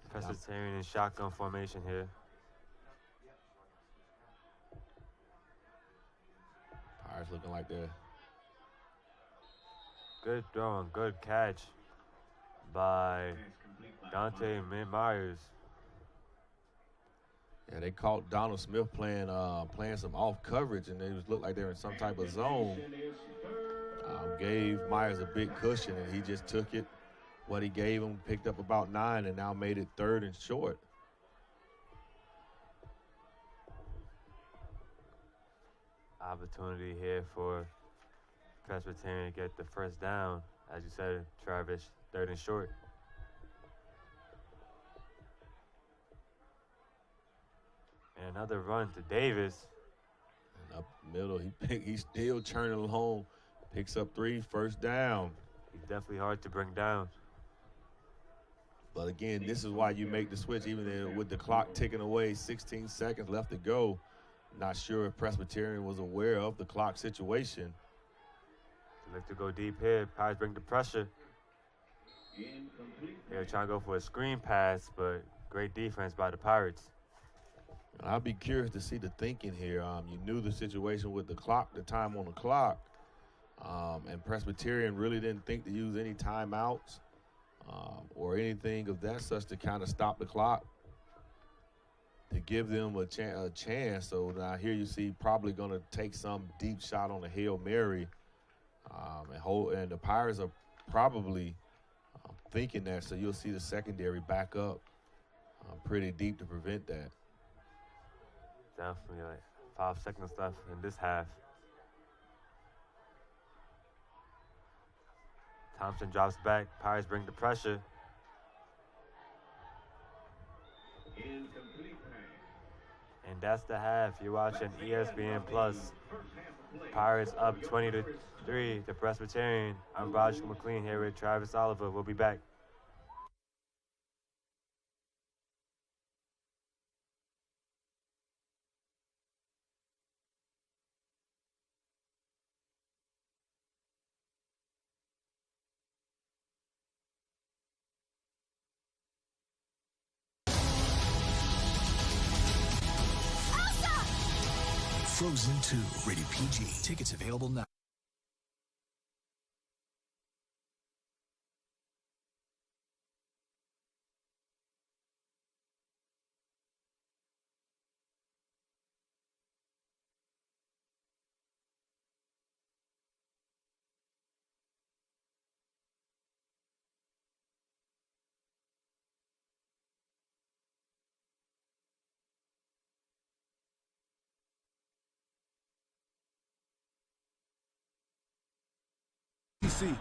Presbyterian in shotgun formation here. Pirates looking like they're Good throw and good catch by Dante Myers. Yeah, they caught Donald Smith playing some off coverage, and they looked like they were in some type of zone. Gave Myers a big cushion, and he just took it. What he gave him, picked up about 9, and now made it 3rd and short. Opportunity here for Presbyterian to get the first down. As you said, Travis, 3rd and short. And another run to Davis. And up middle, he's still churning along. Picks up 3, first down. He's definitely hard to bring down. But again, this is why you make the switch, even with the clock ticking away, 16 seconds left to go. Not sure if Presbyterian was aware of the clock situation. Look to go deep here. Pirates bring the pressure. They're trying to go for a screen pass, but great defense by the Pirates. And I'd be curious to see the thinking here. You knew the situation with the clock, the time on the clock. And Presbyterian really didn't think to use any timeouts or anything of that such to kind of stop the clock, to give them a chance. So now here you see probably going to take some deep shot on a Hail Mary. And the Pirates are probably thinking that, so you'll see the secondary back up pretty deep to prevent that. Definitely like 5 seconds left in this half. Thompson drops back. Pirates bring the pressure. And that's the half. You're watching ESPN Plus. Pirates up 20-3 to Presbyterian. I'm Roger McLean here with Travis Oliver. We'll be back. Frozen 2, rated PG. Tickets available now. PC.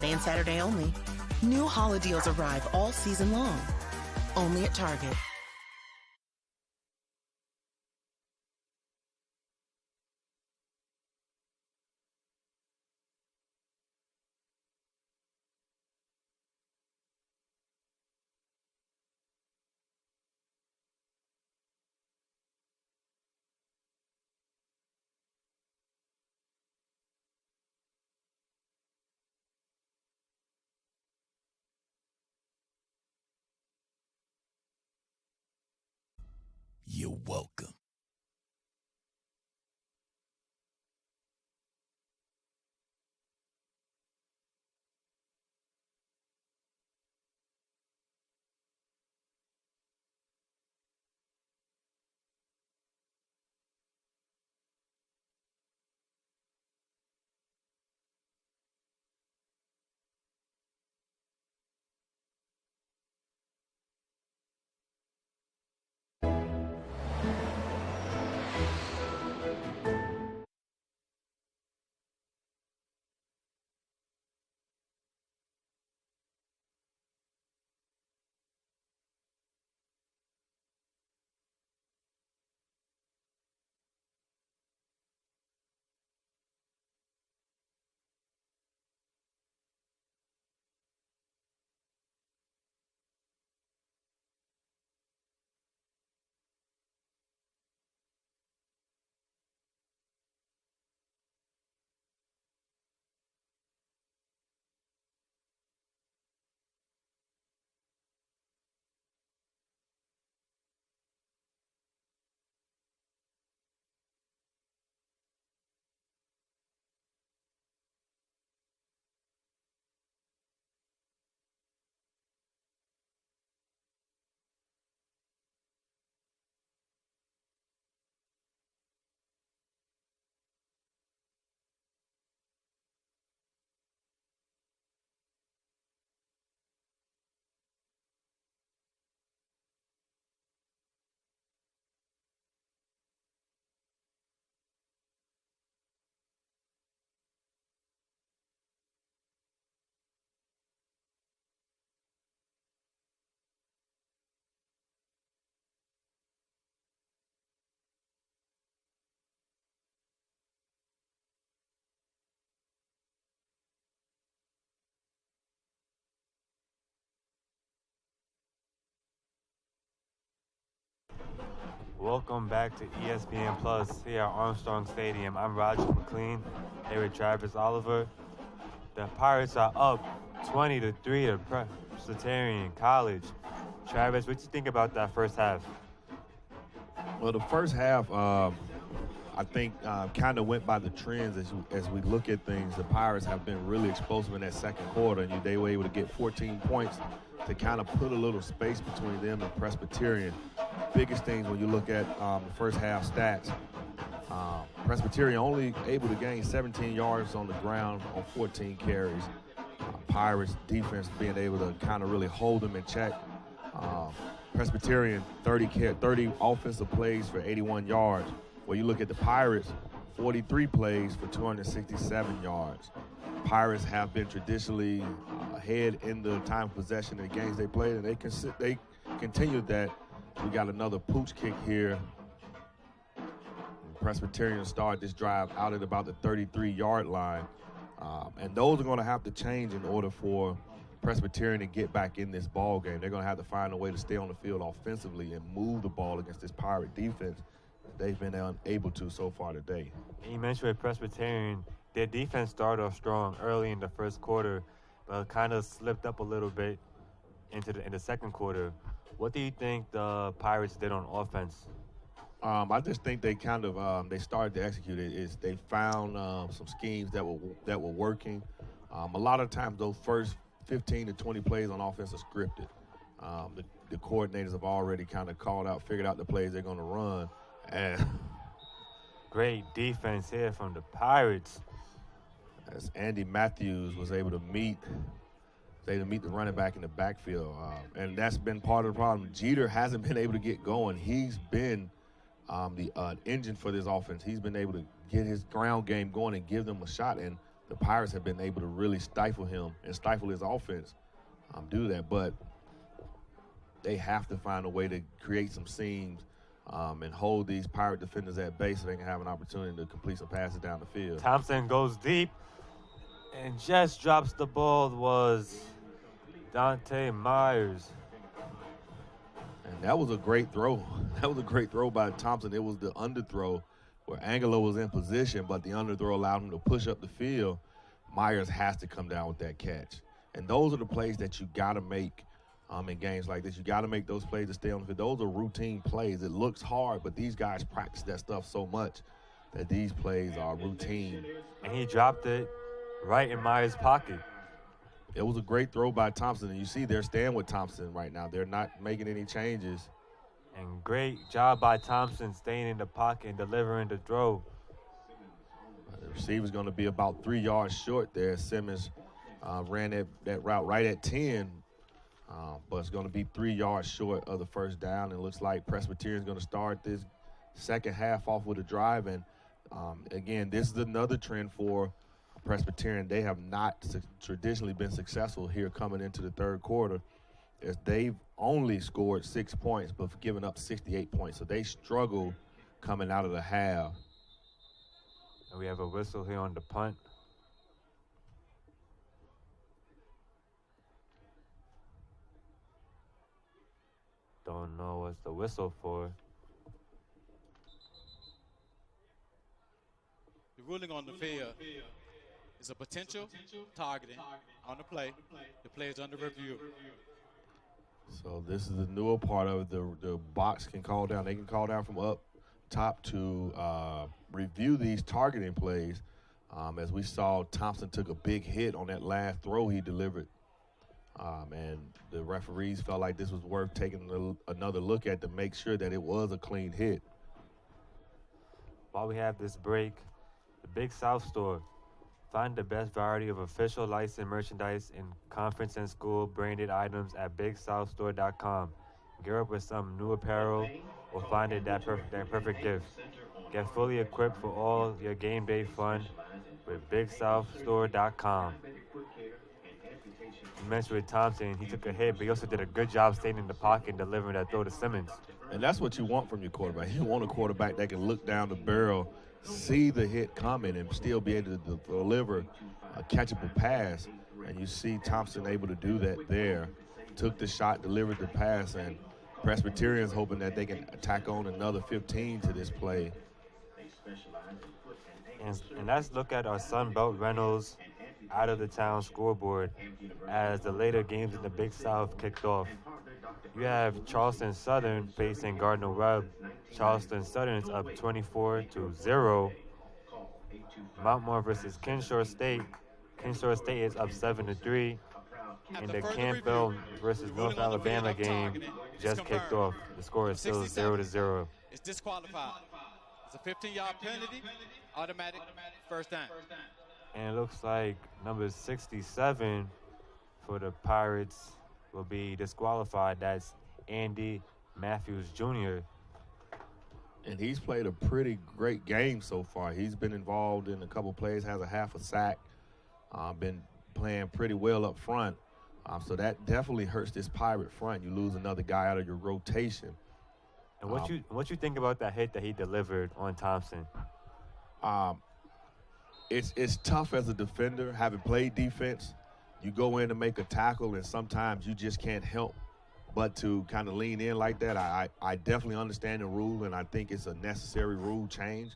And Saturday only. New Holiday deals arrive all season long. Only at Target. You're welcome. Welcome back to ESPN Plus here at Armstrong Stadium. I'm Roger McLean, here with Travis Oliver. The Pirates are up 20-3 to Presbyterian College. Travis, what you think about that first half? Well, the first half, I think, kind of went by the trends as we look at things. The Pirates have been really explosive in that second quarter, and they were able to get 14 points to kind of put a little space between them and Presbyterian. Biggest things when you look at the first half stats, Presbyterian only able to gain 17 yards on the ground on 14 carries. Pirates defense being able to kind of really hold them in check. Presbyterian 30 offensive plays for 81 yards. Well, you look at the Pirates, 43 plays for 267 yards. Pirates have been traditionally ahead in the time of possession in the games they played, and they continued that. We got another pooch kick here. Presbyterian started this drive out at about the 33-yard line. And those are going to have to change in order for Presbyterian to get back in this ball game. They're going to have to find a way to stay on the field offensively and move the ball against this Pirate defense. They've been unable to so far today. And you mentioned with Presbyterian, their defense started off strong early in the first quarter, but kind of slipped up a little bit in the second quarter. What do you think the Pirates did on offense? I just think they kind of they started to execute it. They found some schemes that were working. A lot of times those first 15 to 20 plays on offense are scripted. The coordinators have already kind of figured out the plays they're going to run. And great defense here from the Pirates. As Andy Matthews was able to meet the running back in the backfield. And that's been part of the problem. Jeter hasn't been able to get going. He's been the engine for this offense. He's been able to get his ground game going and give them a shot. And the Pirates have been able to really stifle him and stifle his offense due to that. But they have to find a way to create some seams and hold these Pirate defenders at base so they can have an opportunity to complete some passes down the field. Thompson goes deep and just drops the ball. Was Dante Myers. And that was a great throw. That was a great throw by Thompson. It was the underthrow where Angelo was in position, but the underthrow allowed him to push up the field. Myers has to come down with that catch. And those are the plays that you got to make in games like this. You got to make those plays to stay on the field. Those are routine plays. It looks hard, but these guys practice that stuff so much that these plays are routine. And he dropped it right in Myers' pocket. It was a great throw by Thompson, and you see they're staying with Thompson right now. They're not making any changes. And great job by Thompson staying in the pocket and delivering the throw. The receiver's going to be about 3 yards short there. Simmons ran that route right at 10, but it's going to be 3 yards short of the first down. It looks like Presbyterian's going to start this second half off with a drive. And, again, this is another trend for Presbyterian. They have not traditionally been successful here coming into the third quarter, as they've only scored 6 points but given up 68 points. So they struggle coming out of the half. And we have a whistle here on the punt. Don't know what's the whistle for. The ruling on the field is a potential targeting on the play. The play is under review. So this is the newer part of it. The box can call down. They can call down from up top to review these targeting plays. As we saw, Thompson took a big hit on that last throw he delivered. And the referees felt like this was worth taking another look at to make sure that it was a clean hit. While we have this break, the Big South store. Find the best variety of official licensed merchandise and conference and school branded items at BigSouthStore.com. Gear up with some new apparel or find it that perfect gift. Get fully equipped for all your game day fun with BigSouthStore.com. You mentioned with Thompson, he took a hit, but he also did a good job staying in the pocket and delivering that throw to Simmons. And that's what you want from your quarterback. You want a quarterback that can look down the barrel, see the hit coming, and still be able to deliver a catchable pass. And you see Thompson able to do that there. Took the shot, delivered the pass, and Presbyterian's hoping that they can tack on another 15 to this play. And let's look at our Sunbelt Reynolds out of the town scoreboard as the later games in the Big South kicked off. You have Charleston Southern facing Gardner Webb. Charleston Southern is up 24-0. Montmore versus Kinshore State. Kinshore State is up 7-3. And the Campbell versus North Alabama game just kicked off. The score is still 0-0. It's disqualified. It's a 15-yard penalty, automatic first down. And it looks like number 67 for the Pirates will be disqualified. That's Andy Matthews Jr. And he's played a pretty great game so far. He's been involved in a couple plays, has a half a sack, been playing pretty well up front. So that definitely hurts this Pirate front. You lose another guy out of your rotation. And what you think about that hit that he delivered on Thompson? It's tough as a defender, having played defense. You go in to make a tackle, and sometimes you just can't help but to kind of lean in like that. I definitely understand the rule, and I think it's a necessary rule change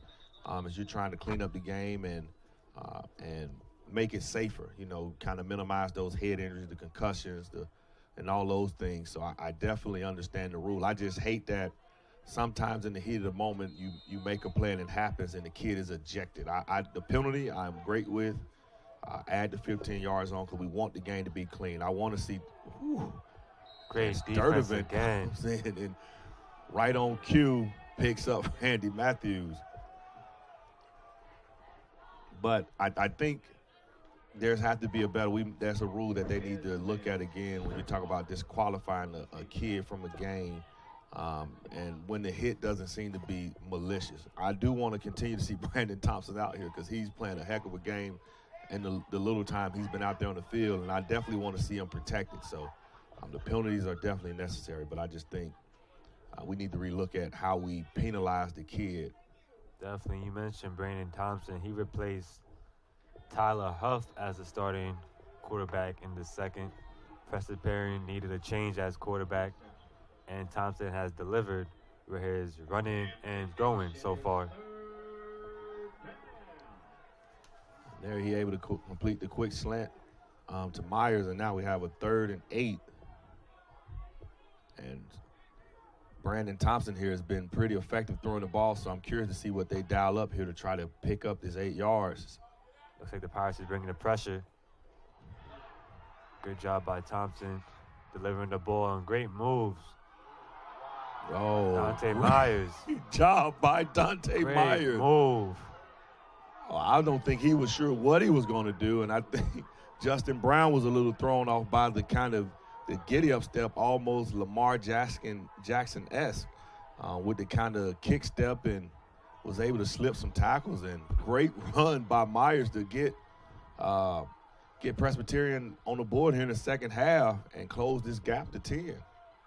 as you're trying to clean up the game and make it safer, you know, kind of minimize those head injuries, the concussions, and all those things. So I definitely understand the rule. I just hate that sometimes in the heat of the moment you make a play and it happens and the kid is ejected. The penalty I'm great with. Add the 15 yards on because we want the game to be clean. I want to see great defense again. And right on cue picks up Andy Matthews. But I think there's have to be a better. That's a rule that they need to look at again when you talk about disqualifying a kid from a game. And when the hit doesn't seem to be malicious. I do want to continue to see Brandon Thompson out here because he's playing a heck of a game in the little time he's been out there on the field, and I definitely want to see him protected. So the penalties are definitely necessary, but I just think we need to relook at how we penalize the kid. Definitely. You mentioned Brandon Thompson. He replaced Tyler Huff as the starting quarterback in the second. Presbyterian needed a change as quarterback, and Thompson has delivered with his running and throwing so far. There he able to complete the quick slant to Myers, and now we have a 3rd and 8. And Brandon Thompson here has been pretty effective throwing the ball, so I'm curious to see what they dial up here to try to pick up this 8 yards. Looks like the Pirates is bringing the pressure. Good job by Thompson, delivering the ball on great moves. Oh, Dante Myers. Great job by Dante Great Myers. move. Oh, I don't think he was sure what he was going to do, and I think Justin Brown was a little thrown off by the kind of the giddy-up step, almost Lamar Jackson-esque, with the kind of kick step, and was able to slip some tackles. And great run by Myers to get Presbyterian on the board here in the second half and close this gap to 10.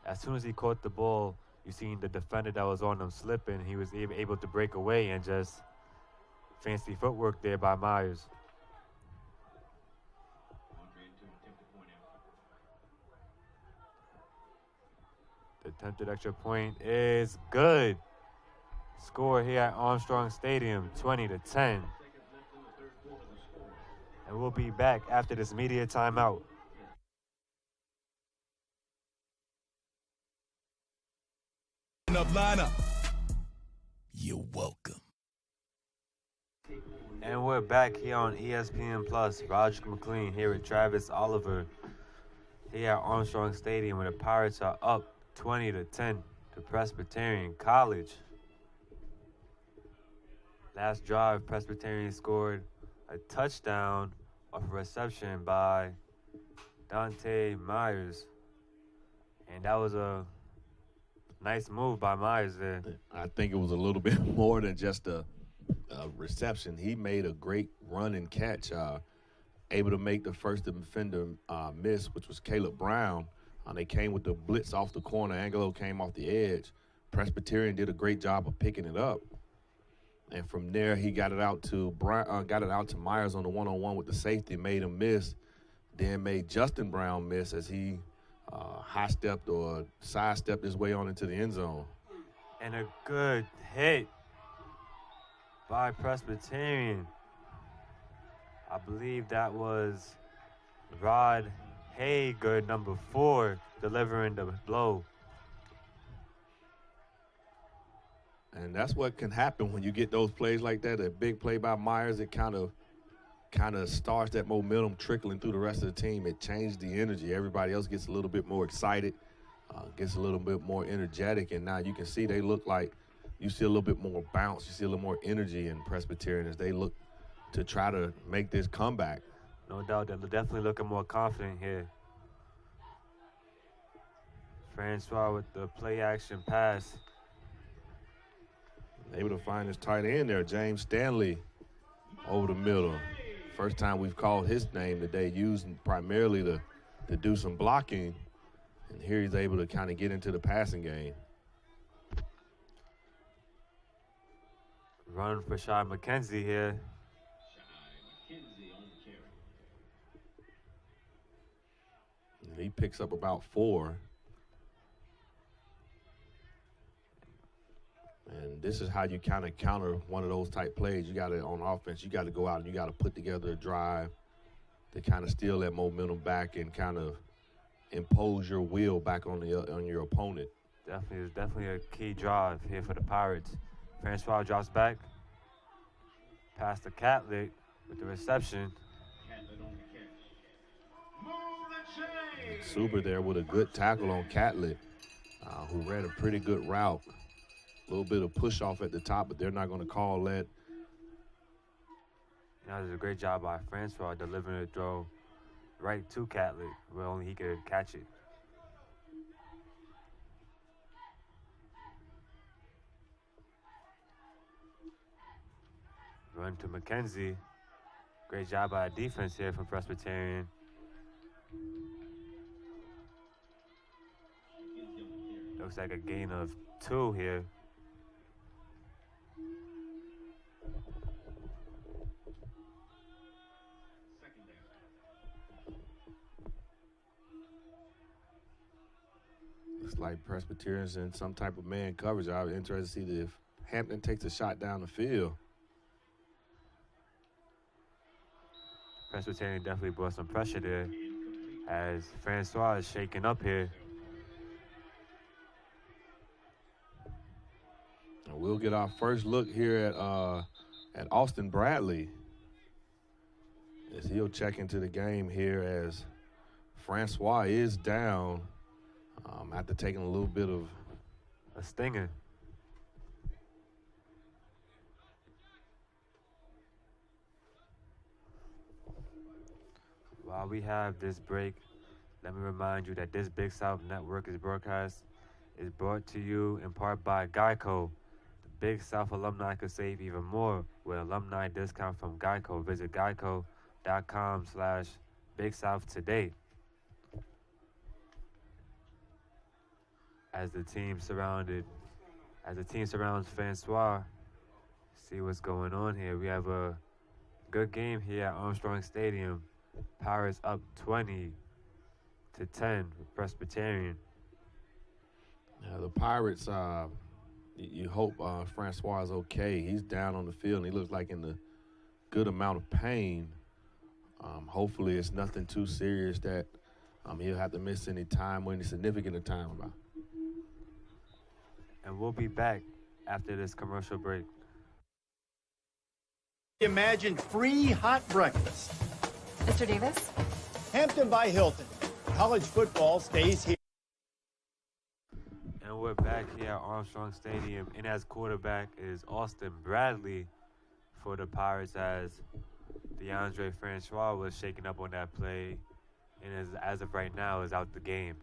As soon as he caught the ball, you seen the defender that was on him slipping. He was able to break away, and just fancy footwork there by Myers. The attempted extra point is good. Score here at Armstrong Stadium, 20-10. And we'll be back after this media timeout. Lineup. You're welcome. And we're back here on ESPN Plus. Roger McLean here with Travis Oliver here at Armstrong Stadium, where the Pirates are up 20-10 to Presbyterian College. Last drive, Presbyterian scored a touchdown off a reception by Dante Myers. And that was a nice move by Myers there. I think it was a little bit more than just a reception. He made a great run and catch, able to make the first defender miss, which was Caleb Brown. They came with the blitz off the corner. Angelo came off the edge. Presbyterian did a great job of picking it up. And from there, he got it out to Myers on the one-on-one with the safety, made him miss, then made Justin Brown miss as he high-stepped or side-stepped his way on into the end zone. And a good hit by Presbyterian. I believe that was Rod Hager, number 4, delivering the blow. And that's what can happen when you get those plays like that. A big play by Myers, it kind of starts that momentum trickling through the rest of the team. It changed the energy. Everybody else gets a little bit more excited, gets a little bit more energetic, and now you can see they look like you see a little bit more bounce. You see a little more energy in Presbyterian as they look to try to make this comeback. No doubt, they're definitely looking more confident here. Francois with the play-action pass. Able to find his tight end there, James Stanley, over the middle. First time we've called his name today, using primarily to do some blocking. And here he's able to kind of get into the passing game. Run for Shai McKenzie here. And he picks up about 4. And this is how you kind of counter one of those type plays. You got to, on offense, you got to go out and you got to put together a drive to kind of steal that momentum back and kind of impose your will back on your opponent. Definitely a key drive here for the Pirates. Francois drops back, past the Catholic with the reception. Super there with a good tackle on Catlett, who ran a pretty good route. A little bit of push off at the top, but they're not going to call that. That was a great job by Francois delivering the throw right to Catlett, where only he could catch it. Run to McKenzie. Great job by defense here from Presbyterian. Looks like a gain of 2 here. Looks like Presbyterian's in some type of man coverage. I was interested to see if Hampton takes a shot down the field. Presbyterian definitely brought some pressure there as Francois is shaking up here. And we'll get our first look here at Austin Bradley as he'll check into the game here as Francois is down after taking a little bit of a stinger. While we have this break, let me remind you that this Big South Network is brought to you in part by Geico. The Big South alumni could save even more with alumni discount from Geico. Visit geico.com/Big South today. As the team surrounds Francois, see what's going on here. We have a good game here at Armstrong Stadium. Pirates up 20-10 with Presbyterian. The Pirates, you hope Francois is okay. He's down on the field, and he looks like in a good amount of pain. Hopefully it's nothing too serious that he'll have to miss any time or any significant time about. And we'll be back after this commercial break. Imagine free hot breakfast. Mr. Davis? Hampton by Hilton. College football stays here. And we're back here at Armstrong Stadium. And as quarterback is Austin Bradley for the Pirates, as DeAndre Francois was shaking up on that play. And as of right now is out the game.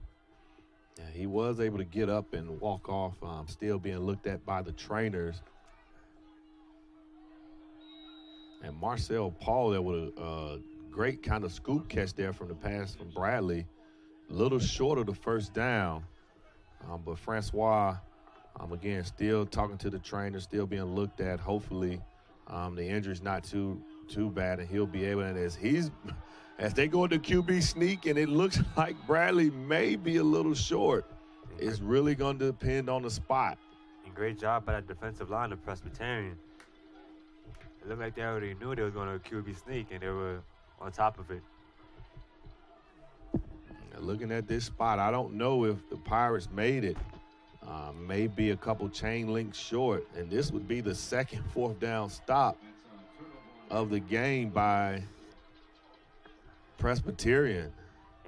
Yeah, he was able to get up and walk off, still being looked at by the trainers. And Marcel Paul there with a great kind of scoop catch there from the pass from Bradley. A little short of the first down. But Francois, again, still talking to the trainer, still being looked at. Hopefully the injury's not too bad, and he'll be able, and as they go into QB sneak, and it looks like Bradley may be a little short. It's really going to depend on the spot. And great job by that defensive line of Presbyterian. It looked like they already knew they were going to QB sneak, and they were on top of it. Looking at this spot, I don't know if the Pirates made it. Maybe a couple chain links short, and this would be the second 4th down stop of the game by Presbyterian.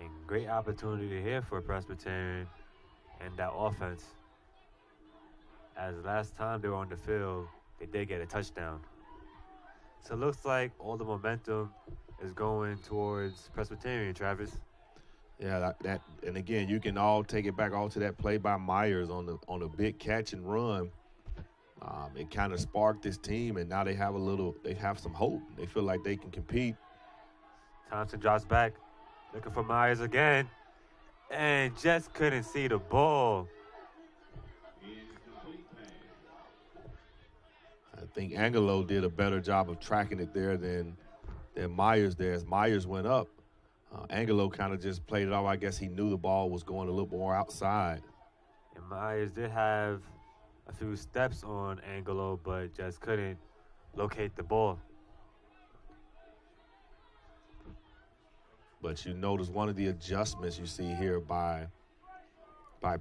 And great opportunity here for Presbyterian and that offense. As last time they were on the field, they did get a touchdown. So it looks like all the momentum is going towards Presbyterian, Travis. Yeah, that and again, you can all take it back all to that play by Myers on a big catch and run. It kind of sparked this team, and now they have some hope. They feel like they can compete. Thompson drops back, looking for Myers again, and just couldn't see the ball. I think Angelo did a better job of tracking it there than Myers there. As Myers went up, Angelo kind of just played it off. I guess he knew the ball was going a little more outside. And Myers did have a few steps on Angelo, but just couldn't locate the ball. But you notice one of the adjustments you see here by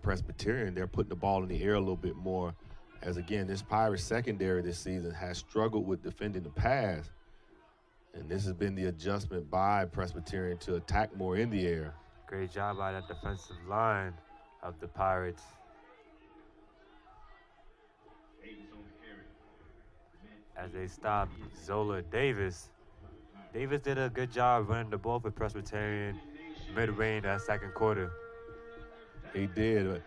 Presbyterian, they're putting the ball in the air a little bit more. As again, this Pirates secondary this season has struggled with defending the pass. And this has been the adjustment by Presbyterian to attack more in the air. Great job by that defensive line of the Pirates. As they stop Zola Davis. Davis did a good job running the ball for Presbyterian midway in that second quarter. He did.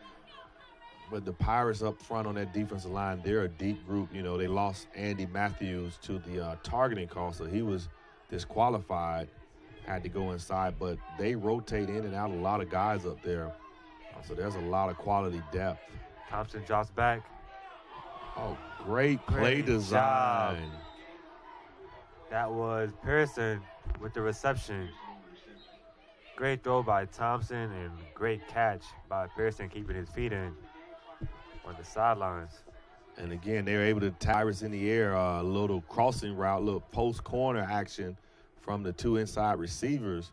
But the Pirates up front on that defensive line, they're a deep group. You know, they lost Andy Matthews to the targeting call, so he was disqualified, had to go inside, but they rotate in and out a lot of guys up there. So there's a lot of quality depth. Thompson drops back. Oh, great play design. Job. That was Pearson with the reception. Great throw by Thompson and great catch by Pearson, keeping his feet in on the sidelines. And again, they were able to Pirates in the air, a little crossing route, little post corner action from the two inside receivers.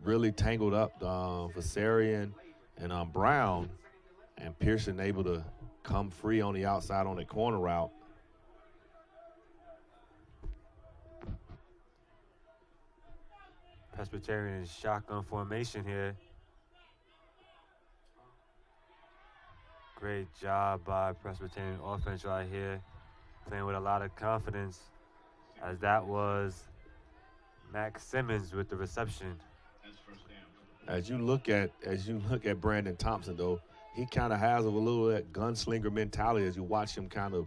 Really tangled up Vasarian and Brown, and Pearson able to come free on the outside on the corner route. Presbyterian is shotgun formation here. Great job by Presbyterian offense right here, playing with a lot of confidence, as that was Max Simmons with the reception. As you look at Brandon Thompson, though, he kind of has a little of that gunslinger mentality as you watch him kind of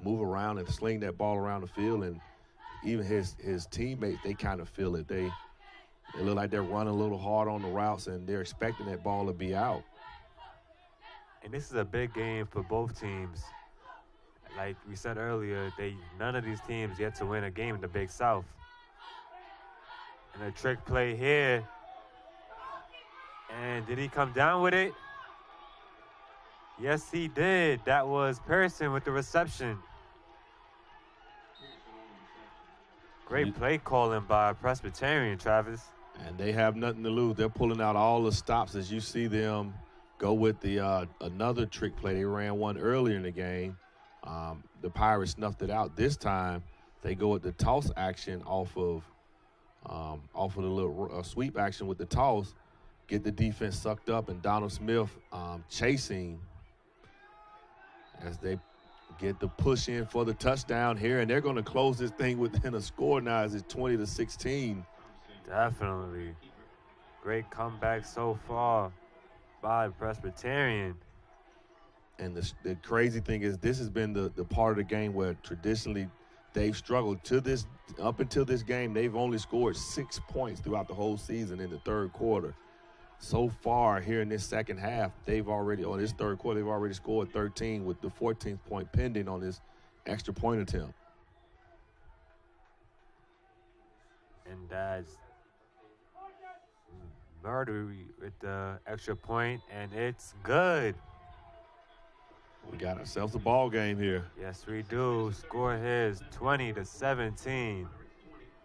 move around and sling that ball around the field, and even his teammates, they kind of feel it. They look like they're running a little hard on the routes, and they're expecting that ball to be out. And this is a big game for both teams. Like we said earlier, none of these teams yet to win a game in the Big South. And a trick play here. And did he come down with it? Yes, he did. That was Pearson with the reception. Great play calling by Presbyterian, Travis. And they have nothing to lose. They're pulling out all the stops as you see them go with the another trick play. They ran one earlier in the game. The Pirates snuffed it out. This time, they go with the toss action off of the little sweep action with the toss, get the defense sucked up, and Donald Smith chasing as they get the push in for the touchdown here, and they're going to close this thing within a score now as it's 20-16. Definitely. Great comeback so far by Presbyterian. And the crazy thing is this has been the part of the game where traditionally they've struggled. Up until this game, they've only scored 6 points throughout the whole season in the third quarter. So far here in this second half, this third quarter, they've already scored 13 with the 14th point pending on this extra point attempt. And that's Murder with the extra point, and it's good. We got ourselves a ball game here. Yes, we do. Score here is 20-17.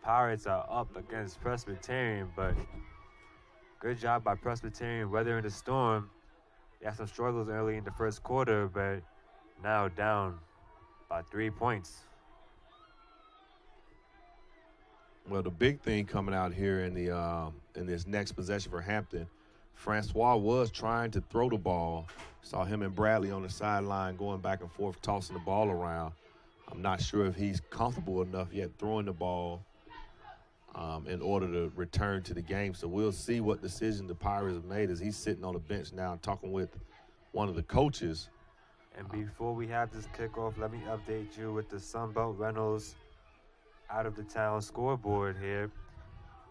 Pirates are up against Presbyterian, but good job by Presbyterian weathering the storm. They had some struggles early in the first quarter, but now down by 3 points. Well, the big thing coming out here in this next possession for Hampton, Francois was trying to throw the ball. Saw him and Bradley on the sideline going back and forth, tossing the ball around. I'm not sure if he's comfortable enough yet throwing the ball in order to return to the game. So we'll see what decision the Pirates have made as he's sitting on the bench now talking with one of the coaches. And before we have this kickoff, let me update you with the Sunbelt Reynolds out of the town scoreboard here.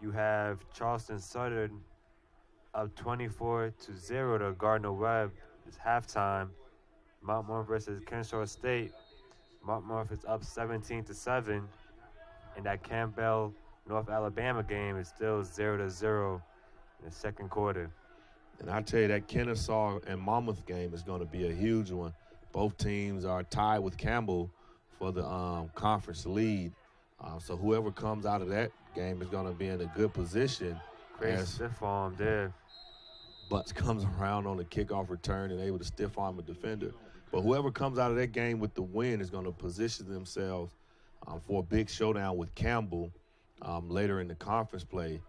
You have Charleston Southern up 24-0 to Gardner Webb. It's halftime. Montmore versus Kenshaw State. Montmore is up 17-7. And that Campbell North Alabama game is still 0-0 in the second quarter. And I tell you, that Kennesaw and Monmouth game is going to be a huge one. Both teams are tied with Campbell for the conference lead. So whoever comes out of that game is going to be in a good position. Great stiff arm there. Butts comes around on the kickoff return and able to stiff arm a defender. But whoever comes out of that game with the win is going to position themselves for a big showdown with Campbell later in the conference play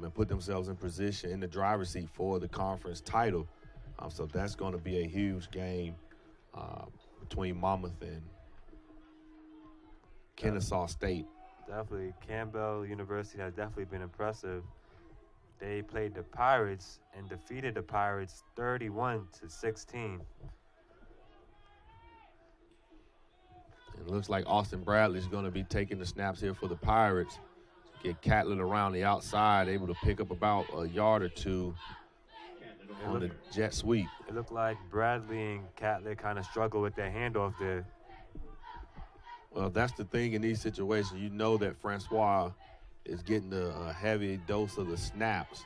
and put themselves in position in the driver's seat for the conference title. So that's going to be a huge game between Monmouth and Kennesaw State. Definitely. Campbell University has definitely been impressive. They played the Pirates and defeated the Pirates 31-16. It looks like Austin Bradley is going to be taking the snaps here for the Pirates. get Catlett around the outside, able to pick up about a yard or two on the jet sweep. It looked like Bradley and Catlett kind of struggled with their handoff there. Well, that's the thing in these situations. You know that Francois is getting a heavy dose of the snaps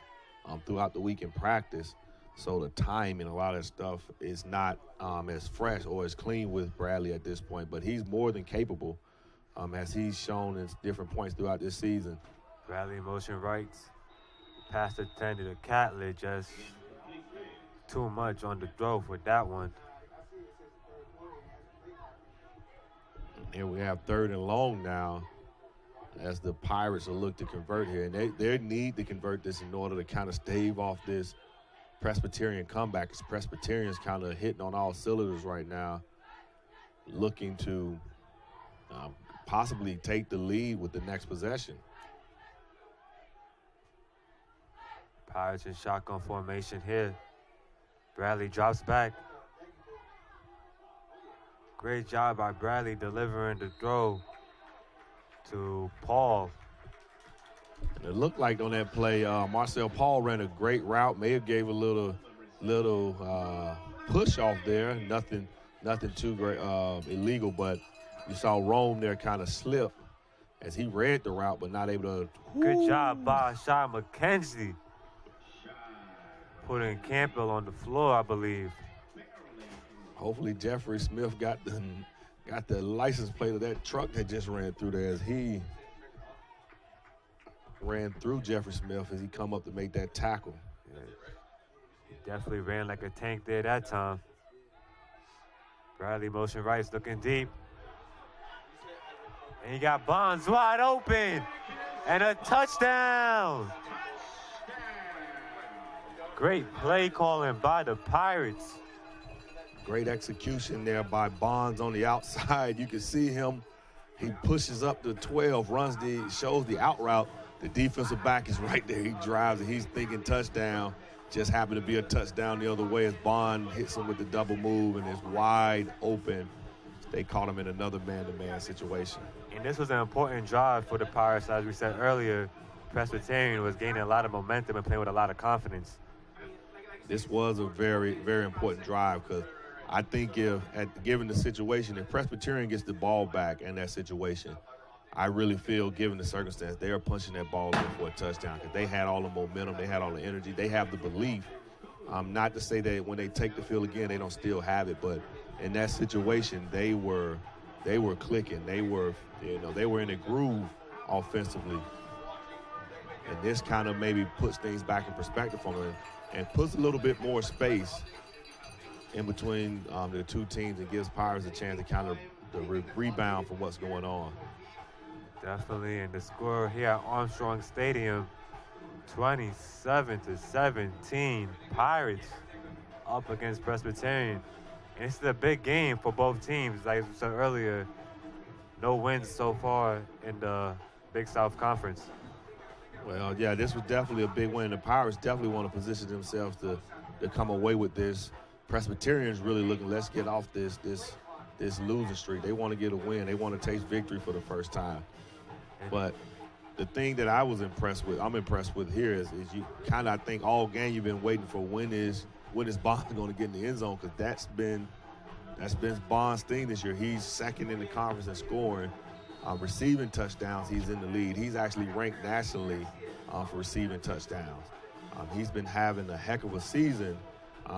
throughout the week in practice. So the timing, a lot of that stuff is not as fresh or as clean with Bradley at this point. But he's more than capable, as he's shown in different points throughout this season. Bradley motion rights. Pass attended to Catlett, just too much on the throw for that one. Here we have 3rd and long now as the Pirates will look to convert here. And they need to convert this in order to kind of stave off this Presbyterian comeback. Because Presbyterian's kind of hitting on all cylinders right now, looking to possibly take the lead with the next possession. Pirates in shotgun formation here. Bradley drops back. Great job by Bradley delivering the throw to Paul. And it looked like on that play, Marcel Paul ran a great route. May have gave a little push off there. Nothing too great, illegal, but you saw Rome there kind of slip as he read the route, but not able to. Good job by Sean McKenzie. Putting Campbell on the floor, I believe. Hopefully Jeffrey Smith got the license plate of that truck that just ran through there, as he ran through Jeffrey Smith as he come up to make that tackle. Yeah. He definitely ran like a tank there that time. Bradley motion rights, looking deep. And he got Bonds wide open. And a touchdown. Great play calling by the Pirates. Great execution there by Bonds on the outside. You can see him. He pushes up to 12, shows the out route. The defensive back is right there. He drives and he's thinking touchdown. Just happened to be a touchdown the other way as Bond hits him with the double move and is wide open. They caught him in another man-to-man situation. And this was an important drive for the Pirates. As we said earlier, Presbyterian was gaining a lot of momentum and playing with a lot of confidence. This was a very, very important drive because I think given the situation, if Presbyterian gets the ball back in that situation, I really feel, given the circumstance, they are punching that ball in for a touchdown because they had all the momentum, they had all the energy, they have the belief. Not to say that when they take the field again, they don't still have it, but in that situation, they were clicking. They were in a groove offensively, and this kind of maybe puts things back in perspective for them and puts a little bit more space in between the two teams and gives Pirates a chance to kind of rebound from what's going on. Definitely, and the score here at Armstrong Stadium, 27-17, Pirates up against Presbyterian. And this is a big game for both teams. Like we said earlier, no wins so far in the Big South Conference. Well, yeah, this was definitely a big win. The Pirates definitely want to position themselves to come away with this. Presbyterian's really looking, let's get off this losing streak. They want to get a win. They want to taste victory for the first time. But the thing that I'm impressed with here is you kind of, I think all game you've been waiting for when is Bond going to get in the end zone, because that's been Bond's thing this year. He's second in the conference in scoring. Receiving touchdowns, he's in the lead. He's actually ranked nationally for receiving touchdowns. He's been having a heck of a season,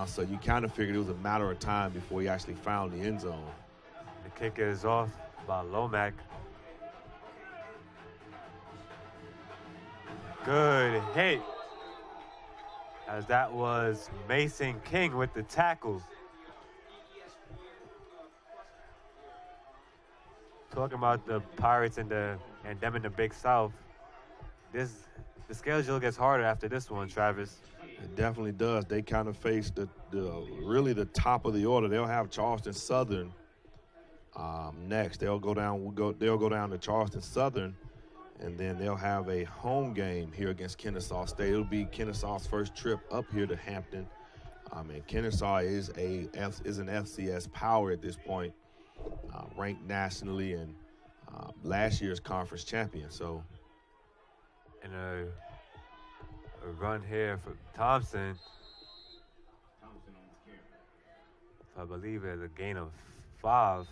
so you kind of figured it was a matter of time before he actually found the end zone. The kick is off by Lomack. Good hit, as that was Mason King with the tackle. Talking about the Pirates and them in the Big South, the schedule gets harder after this one, Travis. It definitely does. They kind of face really the top of the order. They'll have Charleston Southern next. They'll go down to Charleston Southern, and then they'll have a home game here against Kennesaw State. It'll be Kennesaw's first trip up here to Hampton. And Kennesaw is an FCS power at this point, ranked nationally and last year's conference champion. So And a run here for Thompson. I believe it's a gain of 5.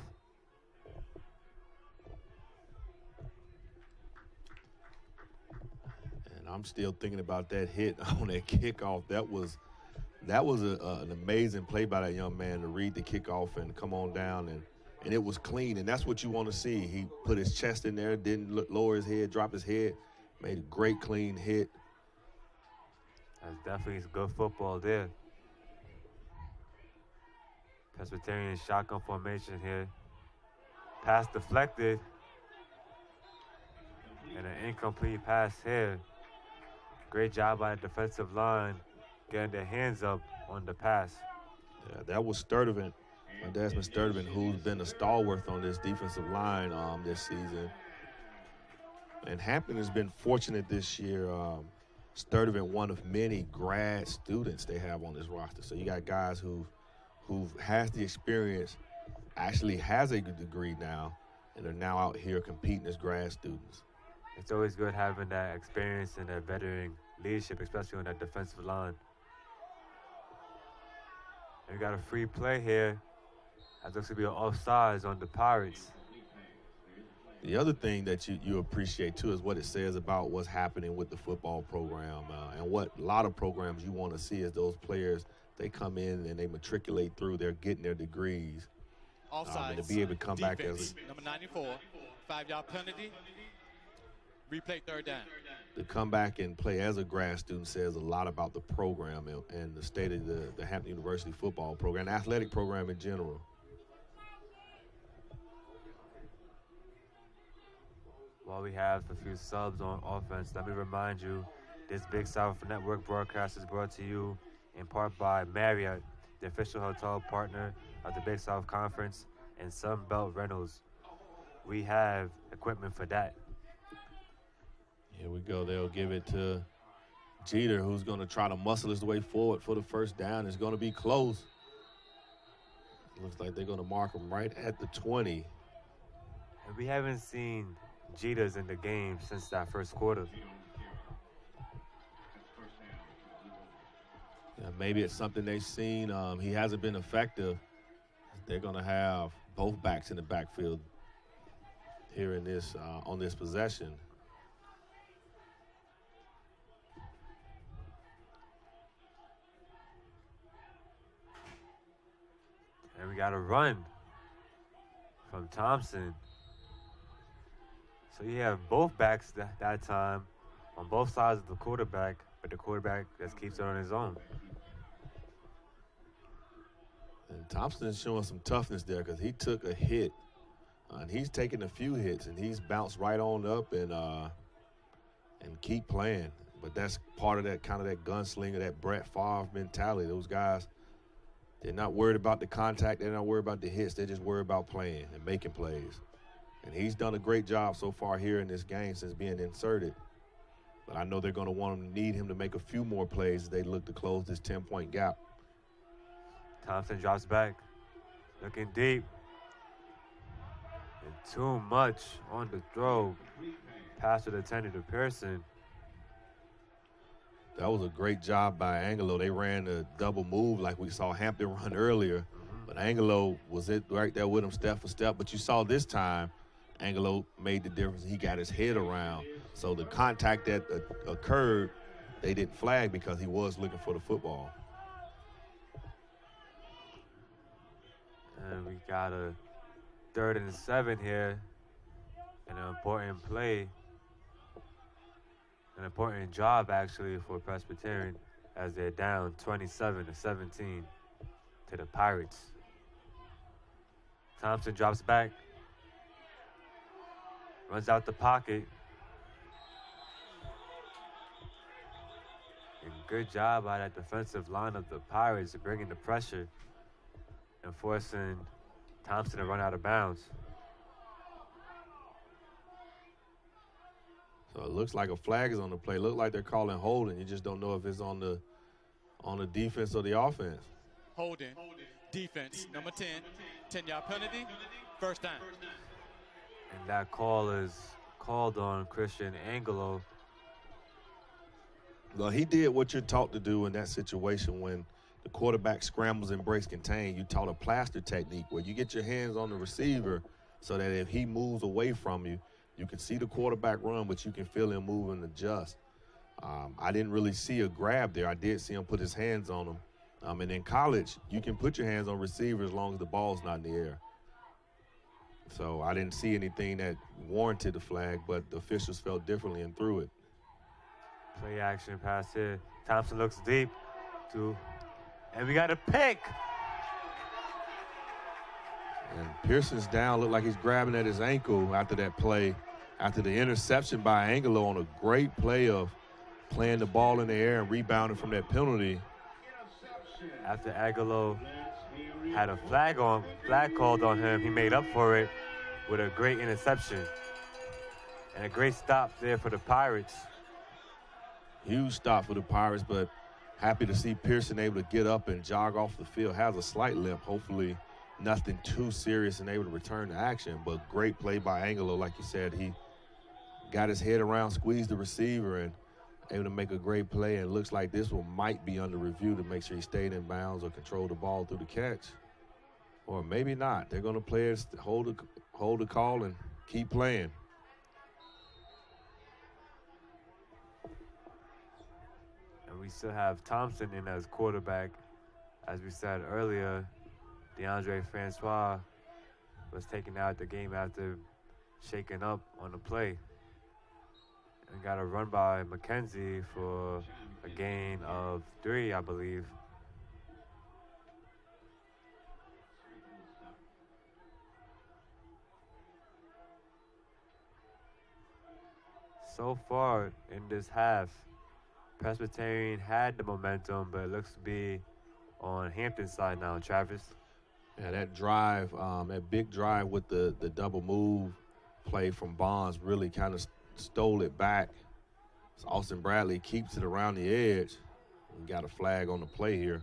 And I'm still thinking about that hit on that kickoff. That was an amazing play by that young man to read the kickoff and come on down, and it was clean, and that's what you want to see. He put his chest in there, didn't lower his head, drop his head, made a great clean hit. That's definitely good football there. Presbyterian shotgun formation here. Pass deflected. And an incomplete pass here. Great job by the defensive line getting their hands up on the pass. Yeah, that was Sturdivant, Desmond Sturdivant, who's been a stalwart on this defensive line this season. And Hampton has been fortunate this year. Sturdivant, one of many grad students they have on this roster. So you got guys who has the experience, actually has a good degree now, and are now out here competing as grad students. It's always good having that experience and that veteran leadership, especially on that defensive line. And we got a free play here. That looks to be an offsides on the Pirates. The other thing that you appreciate, too, is what it says about what's happening with the football program. And what a lot of programs you want to see is those players, they come in and they matriculate through, they're getting their degrees. Offsides. And to be able to come Defense, back as number 94, 5-yard penalty, replay 3rd down. To come back and play as a grad student says a lot about the program and the state of the Hampton University football program, the athletic program in general. While we have a few subs on offense, let me remind you, this Big South Network broadcast is brought to you in part by Marriott, the official hotel partner of the Big South Conference, and Sunbelt Rentals. We have equipment for that. Here we go. They'll give it to Jeter, who's going to try to muscle his way forward for the first down. It's going to be close. Looks like they're going to mark him right at the 20. And we haven't seen Jeter's in the game since that first quarter. Yeah, maybe it's something they've seen. He hasn't been effective. They're going to have both backs in the backfield here in this on this possession. And we got a run from Thompson. So you have both backs that time on both sides of the quarterback, but the quarterback just keeps it on his own. And Thompson's showing some toughness there because he took a hit. And he's taken a few hits, and he's bounced right on up and keep playing. But that's part of that kind of that gunslinger, that Brett Favre mentality. Those guys, they're not worried about the contact. They're not worried about the hits. They're just worried about playing and making plays. And he's done a great job so far here in this game since being inserted. But I know they're going to need him to make a few more plays as they look to close this 10-point gap. Thompson drops back, looking deep. And too much on the throw. Pass was intended to Pearson. That was a great job by Angelo. They ran a double move like we saw Hampton run earlier. But Angelo was right there with him step for step. But you saw this time, Angelo made the difference. He got his head around. So the contact that occurred, they didn't flag because he was looking for the football. And we got a 3rd and 7 here. An important play. An important job, actually, for Presbyterian as they're down 27-17 to the Pirates. Thompson drops back. Runs out the pocket. And good job by that defensive line of the Pirates bringing the pressure and forcing Thompson to run out of bounds. So it looks like a flag is on the play. Look like they're calling holding. You just don't know if it's on the defense or the offense. Holding, defense, number 10, 10-yard penalty, 1st down. And that call is called on Christian Angelo. Well, he did what you're taught to do in that situation when the quarterback scrambles and breaks contain. You taught a plaster technique where you get your hands on the receiver so that if he moves away from you, you can see the quarterback run, but you can feel him move and adjust. I didn't really see a grab there. I did see him put his hands on him. And in college, you can put your hands on receivers as long as the ball's not in the air. So I didn't see anything that warranted the flag, but the officials felt differently and threw it. Play action pass here. Thompson looks deep. And we got a pick. And Pearson's down, looked like he's grabbing at his ankle after that play, after the interception by Angelo on a great play of playing the ball in the air and rebounding from that penalty. After Angelo had a flag called on him, he made up for it with a great interception. And a great stop there for the Pirates. Huge stop for the Pirates, but happy to see Pearson able to get up and jog off the field. Has a slight limp, hopefully nothing too serious, and able to return to action. But great play by Angelo, like you said. He got his head around, squeezed the receiver, and able to make a great play. And it looks like this one might be under review to make sure he stayed in bounds or controlled the ball through the catch. Or maybe not. They're going to play it, hold the call and keep playing. And we still have Thompson in as quarterback. As we said earlier, DeAndre Francois was taken out the game after shaking up on the play. And got a run by McKenzie for a gain of 3, I believe. So far in this half, Presbyterian had the momentum, but it looks to be on Hampton's side now, Travis. Yeah, that drive, that big drive with the double move play from Bonds really kind of stole it back. So Austin Bradley keeps it around the edge. We got a flag on the play here.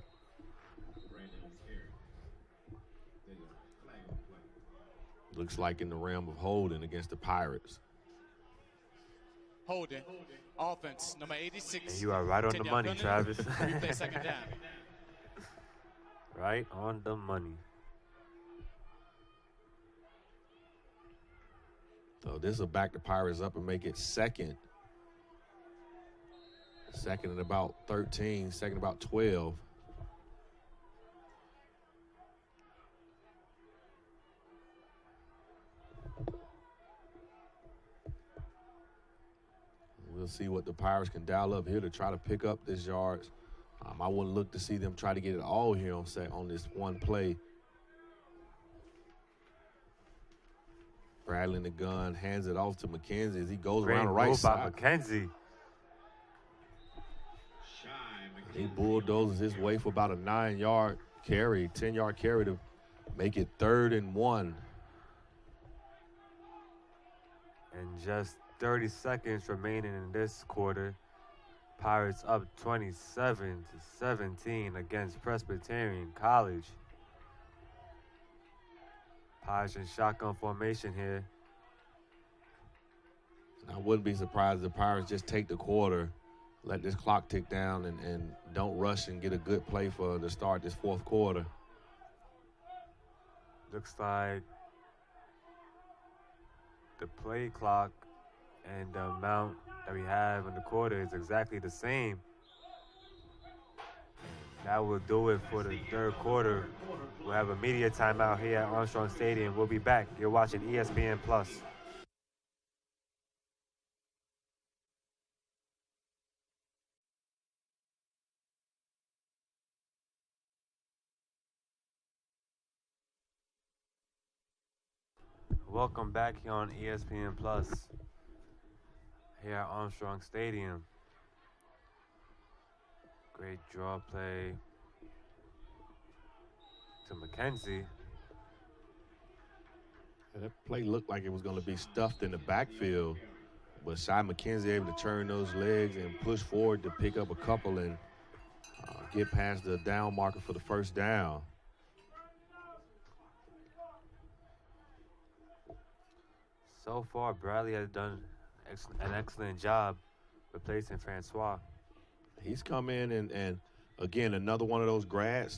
Looks like in the realm of holding against the Pirates. Holding. Offense, number 86. And you are right on the money, Travis. Replay second down. Right on the money. So this will back the Pirates up and make it second. Second at about 13, second about 12. We'll see what the Pirates can dial up here to try to pick up this yards. I wouldn't look to see them try to get it all here on this one play. Bradley in the gun, hands it off to McKenzie as he goes around the right side. McKenzie. He bulldozes his way for about a 9-yard carry, 10-yard carry to make it 3rd and 1. And just 30 seconds remaining in this quarter. Pirates up 27-17 against Presbyterian College. Pirates in shotgun formation here. I wouldn't be surprised if the Pirates just take the quarter, let this clock tick down, and don't rush and get a good play for to start this 4th quarter. Looks like the play clock and the amount that we have in the quarter is exactly the same. That will do it for the 3rd quarter. We'll have a media timeout here at Armstrong Stadium. We'll be back. You're watching ESPN Plus. Welcome back here on ESPN Plus. Here at Armstrong Stadium. Great draw play to McKenzie. That play looked like it was going to be stuffed in the backfield, but Shy McKenzie able to turn those legs and push forward to pick up a couple and get past the down marker for the 1st down. So far, Bradley has done an excellent job replacing Francois. He's come in and again, another one of those grad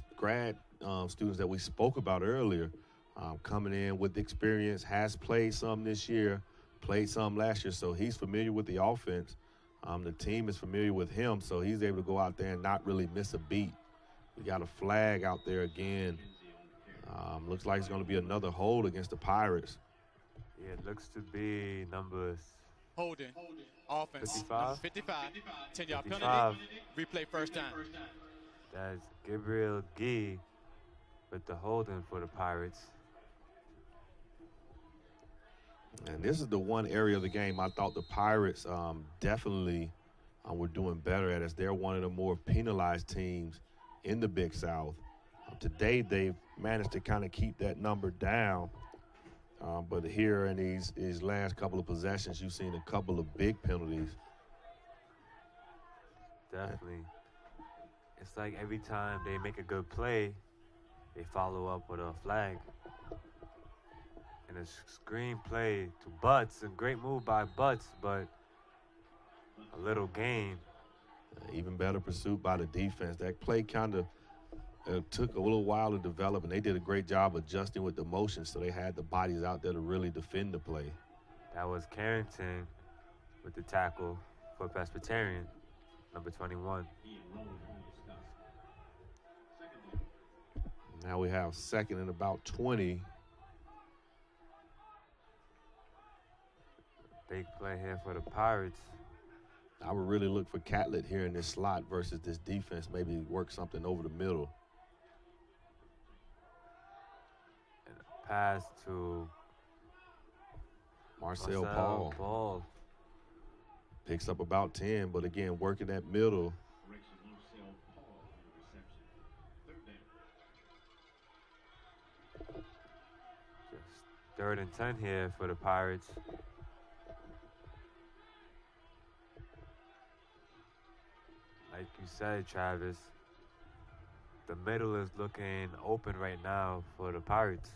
students that we spoke about earlier, coming in with experience, has played some this year, played some last year, so he's familiar with the offense. The team is familiar with him, so he's able to go out there and not really miss a beat. We got a flag out there again. Looks like it's going to be another hold against the Pirates. Yeah, it looks to be numbers. Holding. Offense. 55? 55. 10-yard penalty. Replay first down. That's Gabriel Gee with the holding for the Pirates. And this is the one area of the game I thought the Pirates definitely were doing better at, as they're one of the more penalized teams in the Big South. Today they've managed to kind of keep that number down, but here in these last couple of possessions, you've seen a couple of big penalties. Definitely. It's like every time they make a good play, they follow up with a flag. And a screen play to Butts, a great move by Butts, but a little gain. Even better pursuit by the defense. That play kind of took a little while to develop, and they did a great job adjusting with the motion, so they had the bodies out there to really defend the play. That was Carrington with the tackle for Presbyterian, number 21. Now we have second and about 20. Big play here for the Pirates. I would really look for Catlett here in this slot versus this defense. Maybe work something over the middle. And a pass to Marcel Paul. Picks up about 10, but again, working that middle. Just 3rd and 10 here for the Pirates. Like you said, Travis, the middle is looking open right now for the Pirates.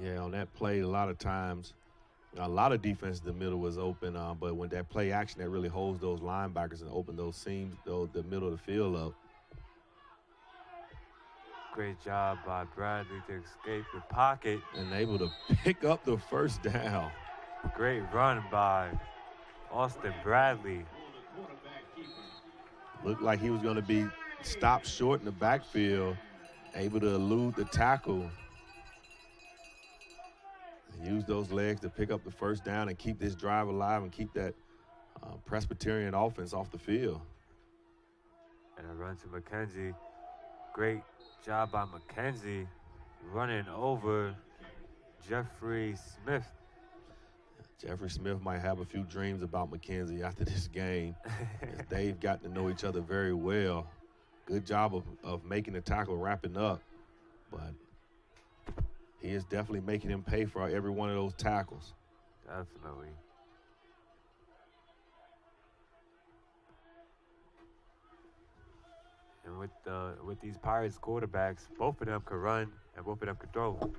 Yeah, on that play, a lot of times, a lot of defense in the middle was open, but when that play action, that really holds those linebackers and open those seams, the middle of the field up. Great job by Bradley to escape the pocket. And able to pick up the first down. Great run by Austin Bradley. Looked like he was going to be stopped short in the backfield, able to elude the tackle. And use those legs to pick up the first down and keep this drive alive and keep that Presbyterian offense off the field. And a run to McKenzie. Great job by McKenzie running over Jeffrey Smith. Jeffrey Smith might have a few dreams about McKenzie after this game. They've gotten to know each other very well. Good job of making the tackle, wrapping up. But he is definitely making him pay for every one of those tackles. Definitely. And with these Pirates quarterbacks, both of them could run and both of them could throw.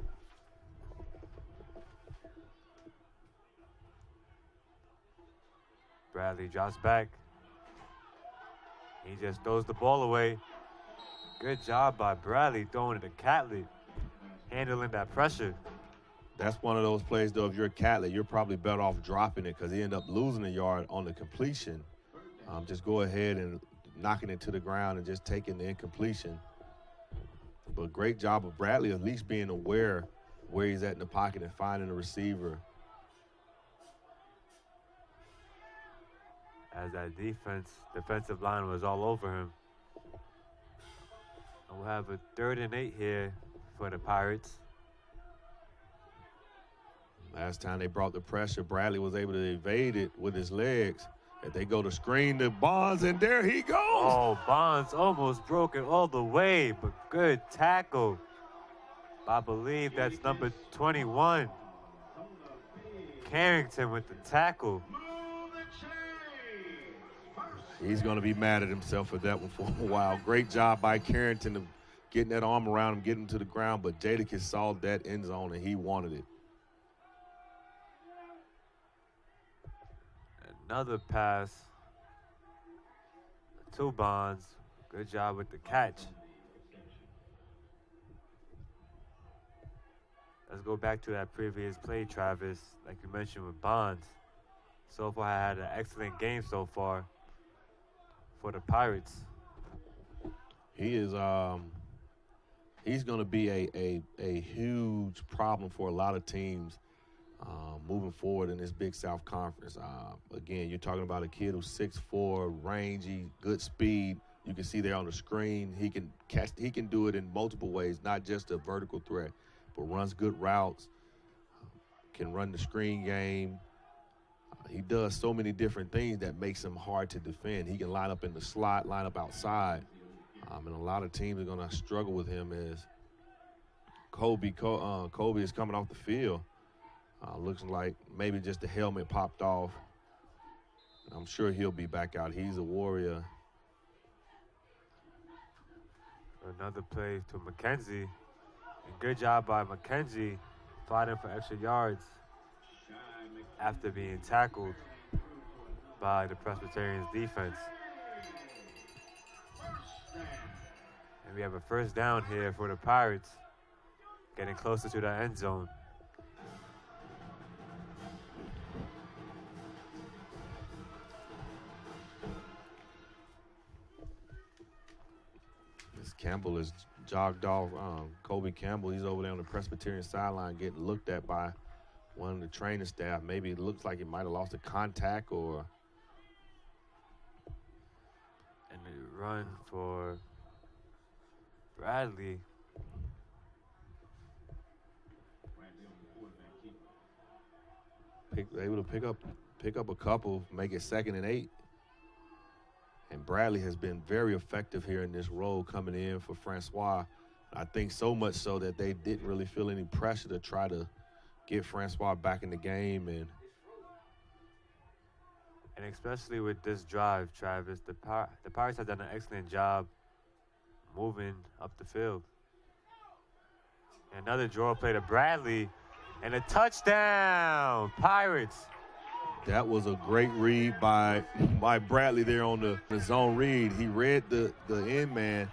Bradley drops back. He just throws the ball away. Good job by Bradley throwing it to Catlett, handling that pressure. That's one of those plays, though, if you're Catlett, you're probably better off dropping it because he ended up losing a yard on the completion. Just go ahead and knocking it to the ground and just taking the incompletion. But great job of Bradley at least being aware where he's at in the pocket and finding the receiver. As that defensive line was all over him. And we'll have a 3rd and 8 here for the Pirates. Last time they brought the pressure, Bradley was able to evade it with his legs. If they go to screen to Bonds, and there he goes. Oh, Bonds almost broke it all the way, but good tackle. I believe that's number 21. Carrington with the tackle. He's going to be mad at himself for that one for a while. Great job by Carrington of getting that arm around him, getting him to the ground, but Jadakiss saw that end zone and he wanted it. Another pass. to Bonds. Good job with the catch. Let's go back to that previous play, Travis. Like you mentioned with Bonds. So far, I had an excellent game so far for the Pirates. He is he's going to be a huge problem for a lot of teams moving forward in this Big South Conference. Again, you're talking about a kid who's 6'4", rangy, good speed. You can see there on the screen. He can catch. He can do it in multiple ways, not just a vertical threat, but runs good routes, can run the screen game. He does so many different things that makes him hard to defend. He can line up in the slot, line up outside. And a lot of teams are going to struggle with him as Kobe is coming off the field. Looks like maybe just the helmet popped off. I'm sure he'll be back out. He's a warrior. Another play to McKenzie. And good job by McKenzie fighting for extra yards after being tackled by the Presbyterians defense. And we have a first down here for the Pirates, getting closer to the end zone. Campbell is jogged off. Kobe Campbell, he's over there on the Presbyterian sideline getting looked at by one of the training staff. Maybe it looks like he might have lost a contact or. And the run for Bradley. Able to pick up a couple, make it 2nd and 8. And Bradley has been very effective here in this role coming in for Francois. I think so much so that they didn't really feel any pressure to try to get Francois back in the game. And especially with this drive, Travis, the Pirates have done an excellent job moving up the field. Another draw play to Bradley, and a touchdown, Pirates. That was a great read by Bradley there on the zone read. He read the end man.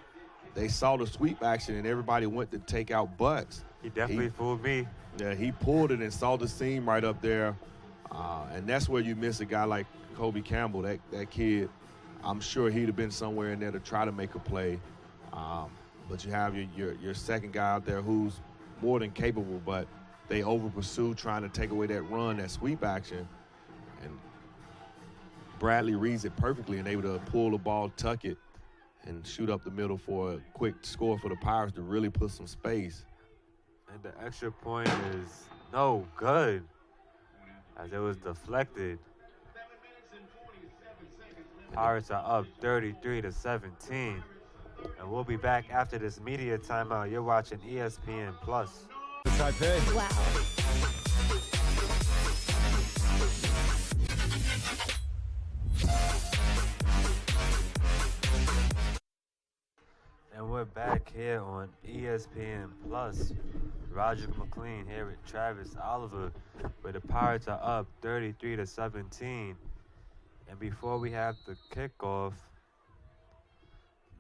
They saw the sweep action, and everybody went to take out Butts. He definitely fooled me. Yeah, he pulled it and saw the seam right up there. And that's where you miss a guy like Kobe Campbell, that kid. I'm sure he'd have been somewhere in there to try to make a play. But you have your second guy out there who's more than capable, but they over-pursue trying to take away that run, that sweep action. And Bradley reads it perfectly and able to pull the ball, tuck it, and shoot up the middle for a quick score for the Pirates to really put some space. And the extra point is no good, as it was deflected. Pirates are up 33-17. And we'll be back after this media timeout. You're watching ESPN Plus. Wow. And we're back here on ESPN Plus. Roger McLean here with Travis Oliver, where the Pirates are up 33-17. And before we have the kickoff,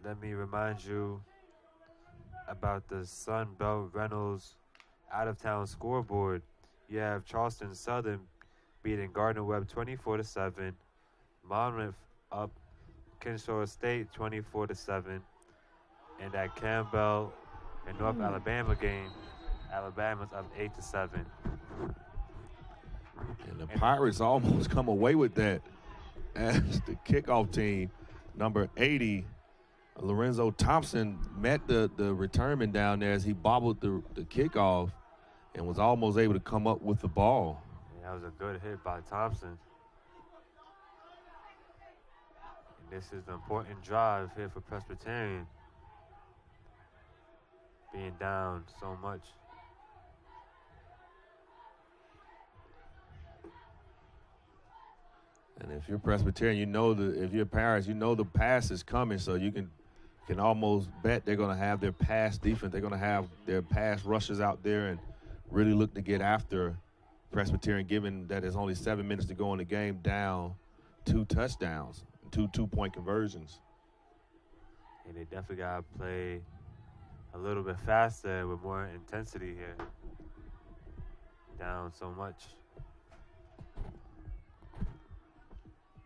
let me remind you about the Sunbelt Reynolds out-of-town scoreboard. You have Charleston Southern beating Gardner-Webb 24-7. Monmouth up Kennesaw State 24-7. And that Campbell and North Alabama game, Alabama's up 8-7. And the Pirates almost come away with that as the kickoff team, number 80, Lorenzo Thompson, met the returnman down there as he bobbled the kickoff and was almost able to come up with the ball. Yeah, that was a good hit by Thompson. And this is an important drive here for Presbyterian, being down so much. And if you're Presbyterian, if you're Pirates, you know the pass is coming, so you can almost bet they're going to have their pass defense. They're going to have their pass rushers out there and really look to get after Presbyterian, given that there's only 7 minutes to go in the game, down 2 touchdowns, 2 two-point conversions. And they definitely got to play a little bit faster with more intensity here. Down so much.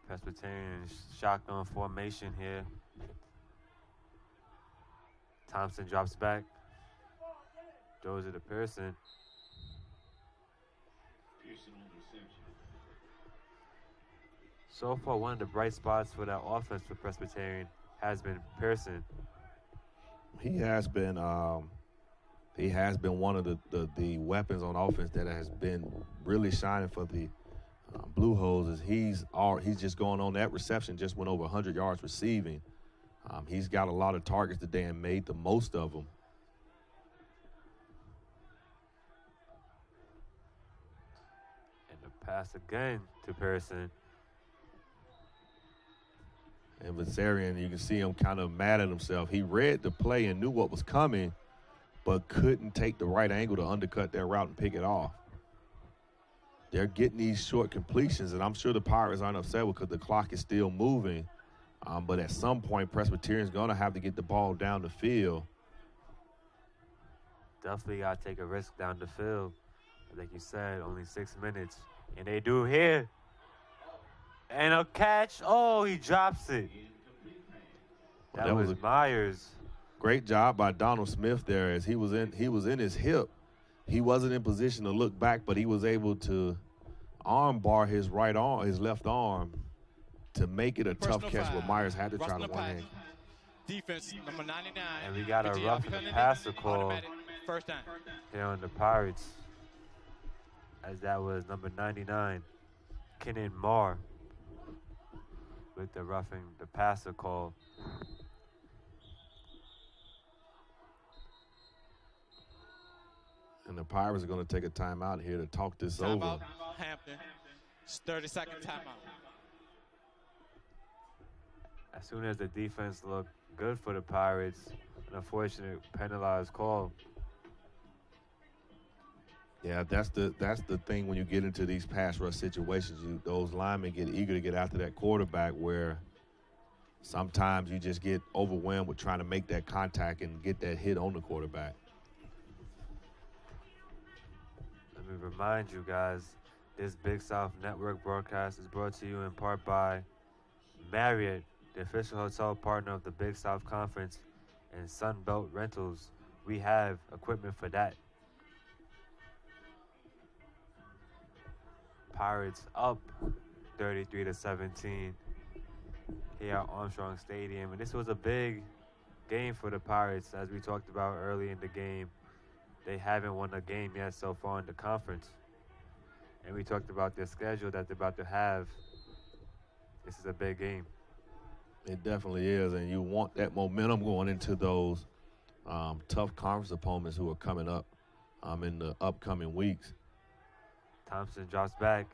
Presbyterian shotgun formation here. Thompson drops back. Throws it to Pearson. So far, one of the bright spots for that offense for Presbyterian has been Pearson. He has been one of the weapons on offense that has been really shining for the Blue Hoses. He's just going on that reception, just went over 100 yards receiving. He's got a lot of targets today and made the most of them. And the pass again to Pearson. And Vazarian, you can see him kind of mad at himself. He read the play and knew what was coming, but couldn't take the right angle to undercut that route and pick it off. They're getting these short completions, and I'm sure the Pirates aren't upset because the clock is still moving. But at some point, Presbyterian's going to have to get the ball down the field. Definitely got to take a risk down the field. Like you said, only 6 minutes. And they do here. And a catch. Oh, he drops it. That was Myers. Great job by Donald Smith there as he was in his hip. He wasn't in position to look back, but he was able to arm bar his left arm to make it a tough catch where Myers had to try to one-hand. Defense, number 99. And we got a roughing the passer call first down here on the Pirates, as that was number 99, Kenan Marr, with the roughing the passer call. And the Pirates are going to take a timeout here to talk this over. Timeout, Hampton. 30-second timeout. As soon as the defense looked good for the Pirates, an unfortunate penalized call. Yeah, that's the thing when you get into these pass rush situations. Those linemen get eager to get after that quarterback, where sometimes you just get overwhelmed with trying to make that contact and get that hit on the quarterback. Let me remind you guys, this Big South Network broadcast is brought to you in part by Marriott, the official hotel partner of the Big South Conference, and Sunbelt Rentals. We have equipment for that. Pirates up 33-17 here at Armstrong Stadium. And this was a big game for the Pirates, as we talked about early in the game. They haven't won a game yet so far in the conference. And we talked about their schedule that they're about to have. This is a big game. It definitely is, and you want that momentum going into those tough conference opponents who are coming up in the upcoming weeks. Thompson drops back.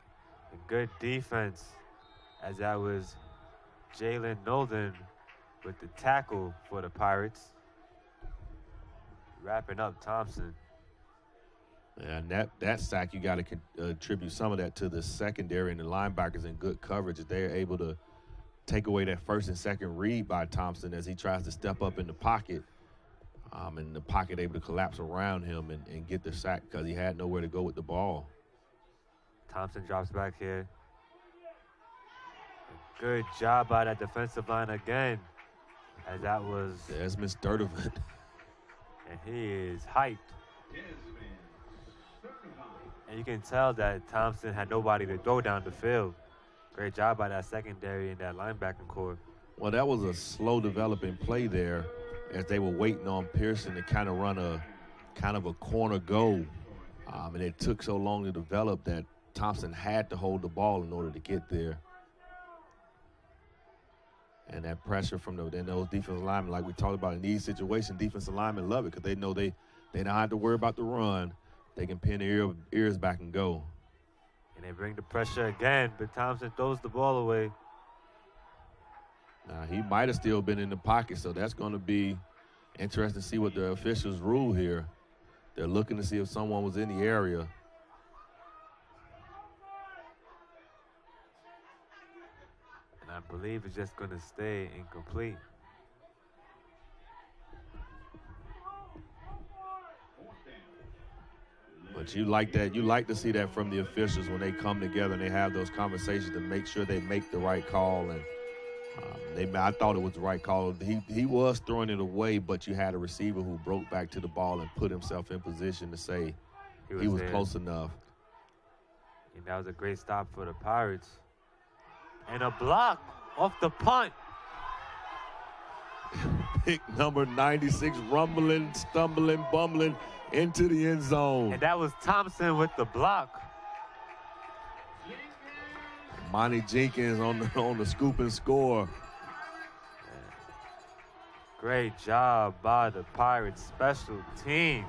A good defense, as that was Jalen Nolden with the tackle for the Pirates. Wrapping up Thompson. And that sack, you got to attribute some of that to the secondary and the linebackers in good coverage. They're able to take away that first and second read by Thompson as he tries to step up in the pocket. And the pocket able to collapse around him and get the sack because he had nowhere to go with the ball. Thompson drops back here. Good job by that defensive line again, as that was Desmond Sturtevant. And he is hyped. And you can tell that Thompson had nobody to throw down the field. Great job by that secondary and that linebacking core. Well, that was a slow developing play there as they were waiting on Pearson to kind of run a corner go. And it took so long to develop that Thompson had to hold the ball in order to get there. And that pressure from those defensive linemen, like we talked about in these situations, defensive linemen love it because they know they don't have to worry about the run. They can pin their ears back and go. And they bring the pressure again, but Thompson throws the ball away. Now, he might have still been in the pocket, so that's going to be interesting to see what the officials rule here. They're looking to see if someone was in the area. And I believe it's just going to stay incomplete. But you like that. You like to see that from the officials when they come together and they have those conversations to make sure they make the right call. And I thought it was the right call. He was throwing it away, but you had a receiver who broke back to the ball and put himself in position to say he was close enough. And that was a great stop for the Pirates. And a block off the punt. Pick number 96, rumbling, stumbling, bumbling into the end zone. And that was Thompson with the block. Monty Jenkins on the scoop and score. Great job by the Pirates special team.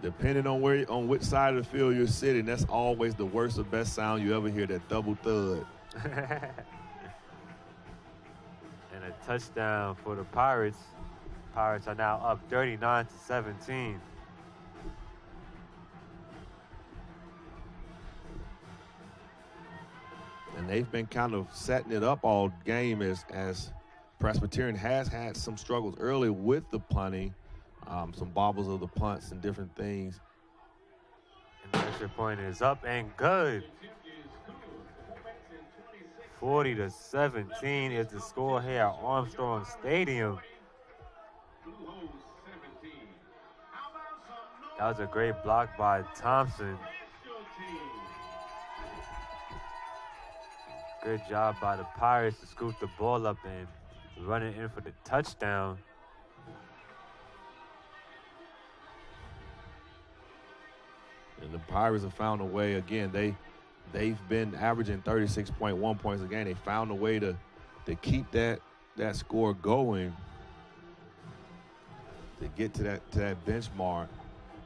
Depending on which side of the field you're sitting, that's always the worst or best sound you ever hear, that double thud. And a touchdown for the Pirates. Pirates are now up 39-17. And they've been kind of setting it up all game as Presbyterian has had some struggles early with the punting, some bobbles of the punts and different things. And the extra point is up and good. 40-17 is the score here at Armstrong Stadium. That was a great block by Thompson. Good job by the Pirates to scoop the ball up and run it in for the touchdown. And the Pirates have found a way again. They've been averaging 36.1 points a game. They found a way to keep that score going, to get to that benchmark.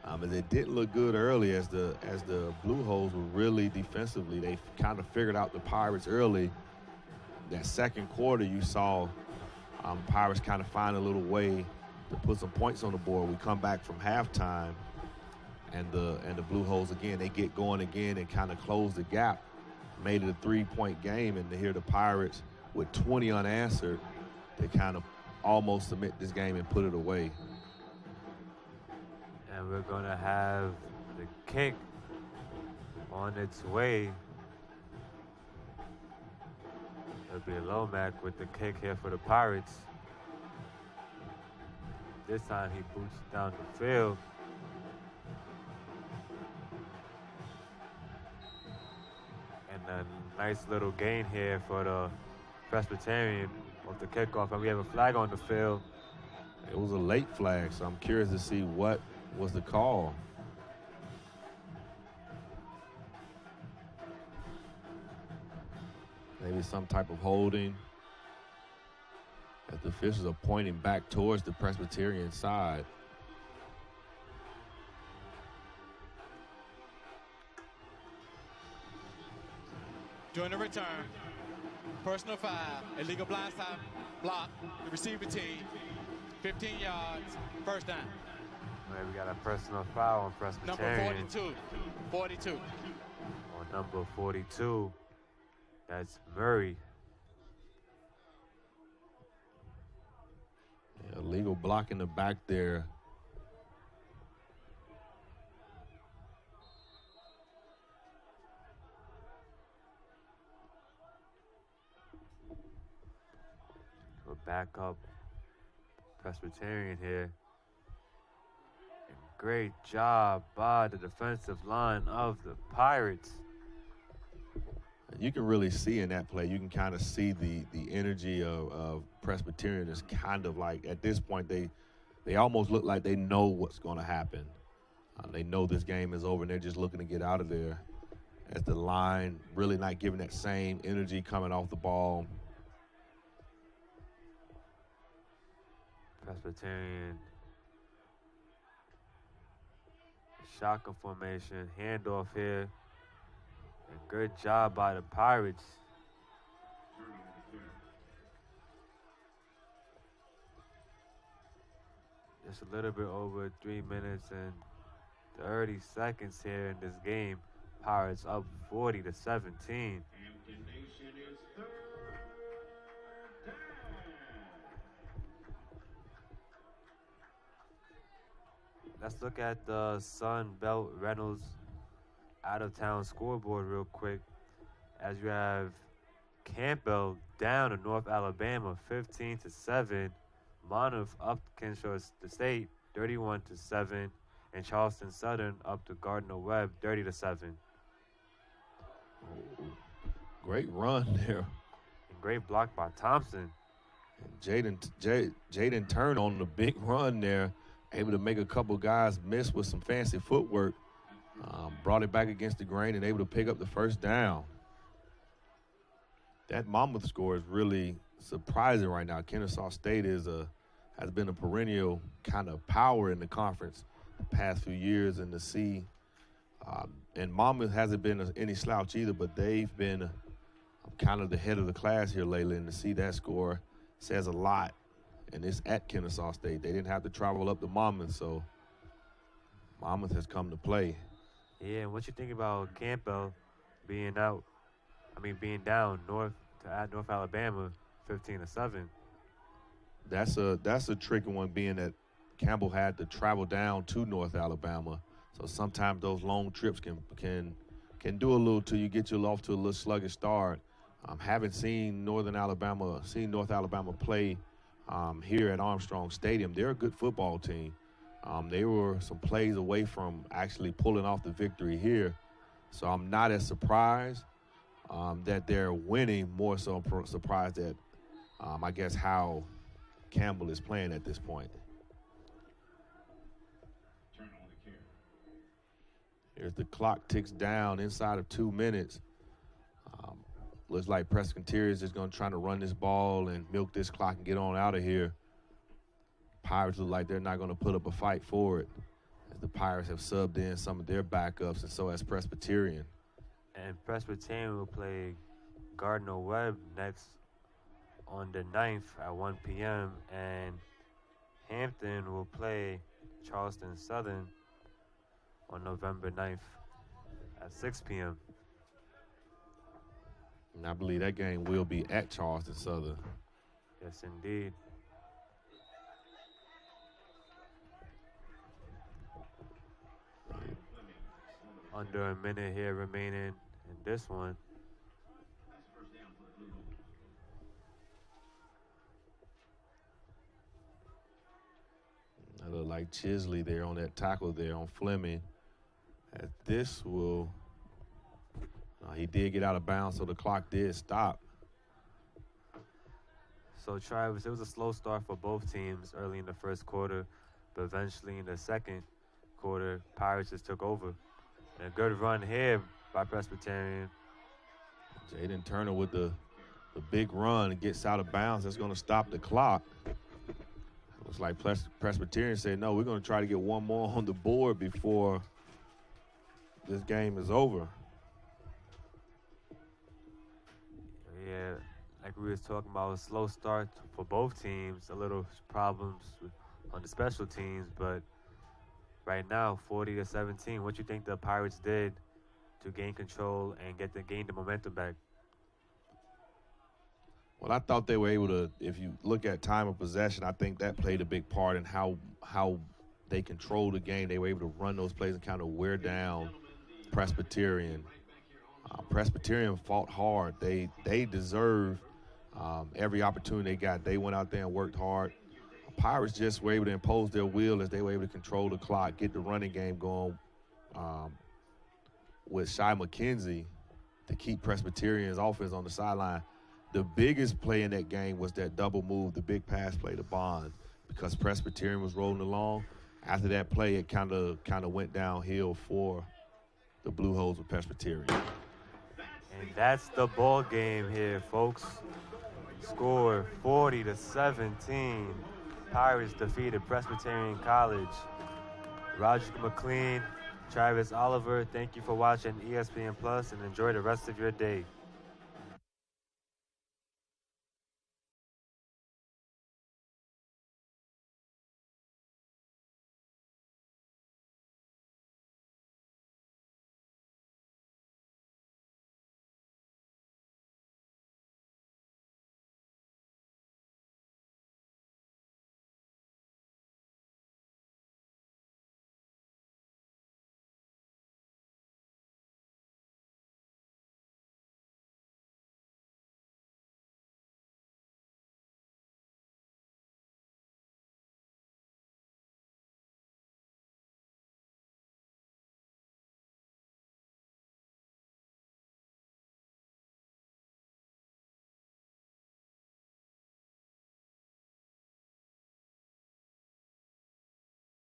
And it didn't look good early as the Blue Hose were really defensively. They kind of figured out the Pirates early. That second quarter, you saw Pirates kind of find a little way to put some points on the board. We come back from halftime, and the Blue Hose again, they get going again and kind of close the gap. Made it a 3-point game, and to hear the Pirates with 20 unanswered, they kind of almost submit this game and put it away. And we're going to have the kick on its way. It'll be Lomack with the kick here for the Pirates. This time he boots down the field. And a nice little gain here for the Presbyterian of the kickoff. And we have a flag on the field. It was a late flag, so I'm curious to see what was the call. Maybe some type of holding, as the officials are pointing back towards the Presbyterian side. During the return, personal foul, illegal blindside block, the receiver team, 15 yards, first down. We got a personal foul on Presbyterian. Number 42. On number 42, that's Murray. Yeah, illegal block in the back there. We're back up Presbyterian here. Great job by the defensive line of the Pirates. You can really see in that play, you can kind of see the energy of Presbyterian is kind of like, at this point, they almost look like they know what's going to happen. They know this game is over, and they're just looking to get out of there. As the line really not giving that same energy coming off the ball. Presbyterian shotgun formation, handoff here. And good job by the Pirates. Just a little bit over 3 minutes and 30 seconds here in this game. Pirates up 40-17. let's look at the Sun Belt Reynolds out-of-town scoreboard real quick, as you have Campbell down to North Alabama 15-7, Monmouth up to Kennesaw State 31-7, and Charleston Southern up to Gardner-Webb 30-7. Great run there. And great block by Thompson. Jaden Turner on the big run there, able to make a couple guys miss with some fancy footwork. Brought it back against the grain and able to pick up the first down. That Monmouth score is really surprising right now. Kennesaw State has been a perennial kind of power in the conference the past few years, and to see and Monmouth hasn't been any slouch either, but they've been kind of the head of the class here lately, and to see that score says a lot. And it's at Kennesaw State. They didn't have to travel up to Monmouth, so Monmouth has come to play. Yeah, and what you think about Campbell being down at North Alabama 15-7? That's a tricky one, being that Campbell had to travel down to North Alabama. So sometimes those long trips can do a little till you get you off to a little sluggish start. Haven't seen North Alabama play here at Armstrong Stadium. They're a good football team. They were some plays away from actually pulling off the victory here. So I'm not as surprised that they're winning, more so surprised at, I guess, how Campbell is playing at this point. Here's the clock ticks down inside of 2 minutes. Looks like Presbyterian is just going to try to run this ball and milk this clock and get on out of here. Pirates look like they're not going to put up a fight for it, as the Pirates have subbed in some of their backups, and so has Presbyterian. And Presbyterian will play Gardner-Webb next on the 9th at 1 p.m. And Hampton will play Charleston Southern on November 9th at 6 p.m. And I believe that game will be at Charleston Southern. Yes, indeed. Under a minute here remaining in this one. I look like Chisley there on that tackle there on Fleming. As this will, he did get out of bounds, so the clock did stop. So, Travis, it was a slow start for both teams early in the first quarter, but eventually in the second quarter, Pirates just took over. And a good run here by Presbyterian. Jaden Turner with the big run and gets out of bounds. That's going to stop the clock. Looks like Presbyterian said, no, we're going to try to get one more on the board before this game is over. Yeah, like we was talking about, a slow start for both teams, a little problems on the special teams, but right now, 40-17. What you think the Pirates did to gain control and gain the momentum back? Well, I thought they were able to, if you look at time of possession, I think that played a big part in how they controlled the game. They were able to run those plays and kind of wear down Presbyterian. Presbyterian fought hard. They deserved every opportunity they got. They went out there and worked hard. Pirates just were able to impose their will as they were able to control the clock, get the running game going with Shy McKenzie to keep Presbyterian's offense on the sideline. The biggest play in that game was that double move, the big pass play to Bond, because Presbyterian was rolling along. After that play, it kind of went downhill for the Blue Hose with Presbyterian. And that's the ball game here, folks. Score 40-17. Pirates defeated Presbyterian College. Roger McLean, Travis Oliver, thank you for watching ESPN Plus, and enjoy the rest of your day.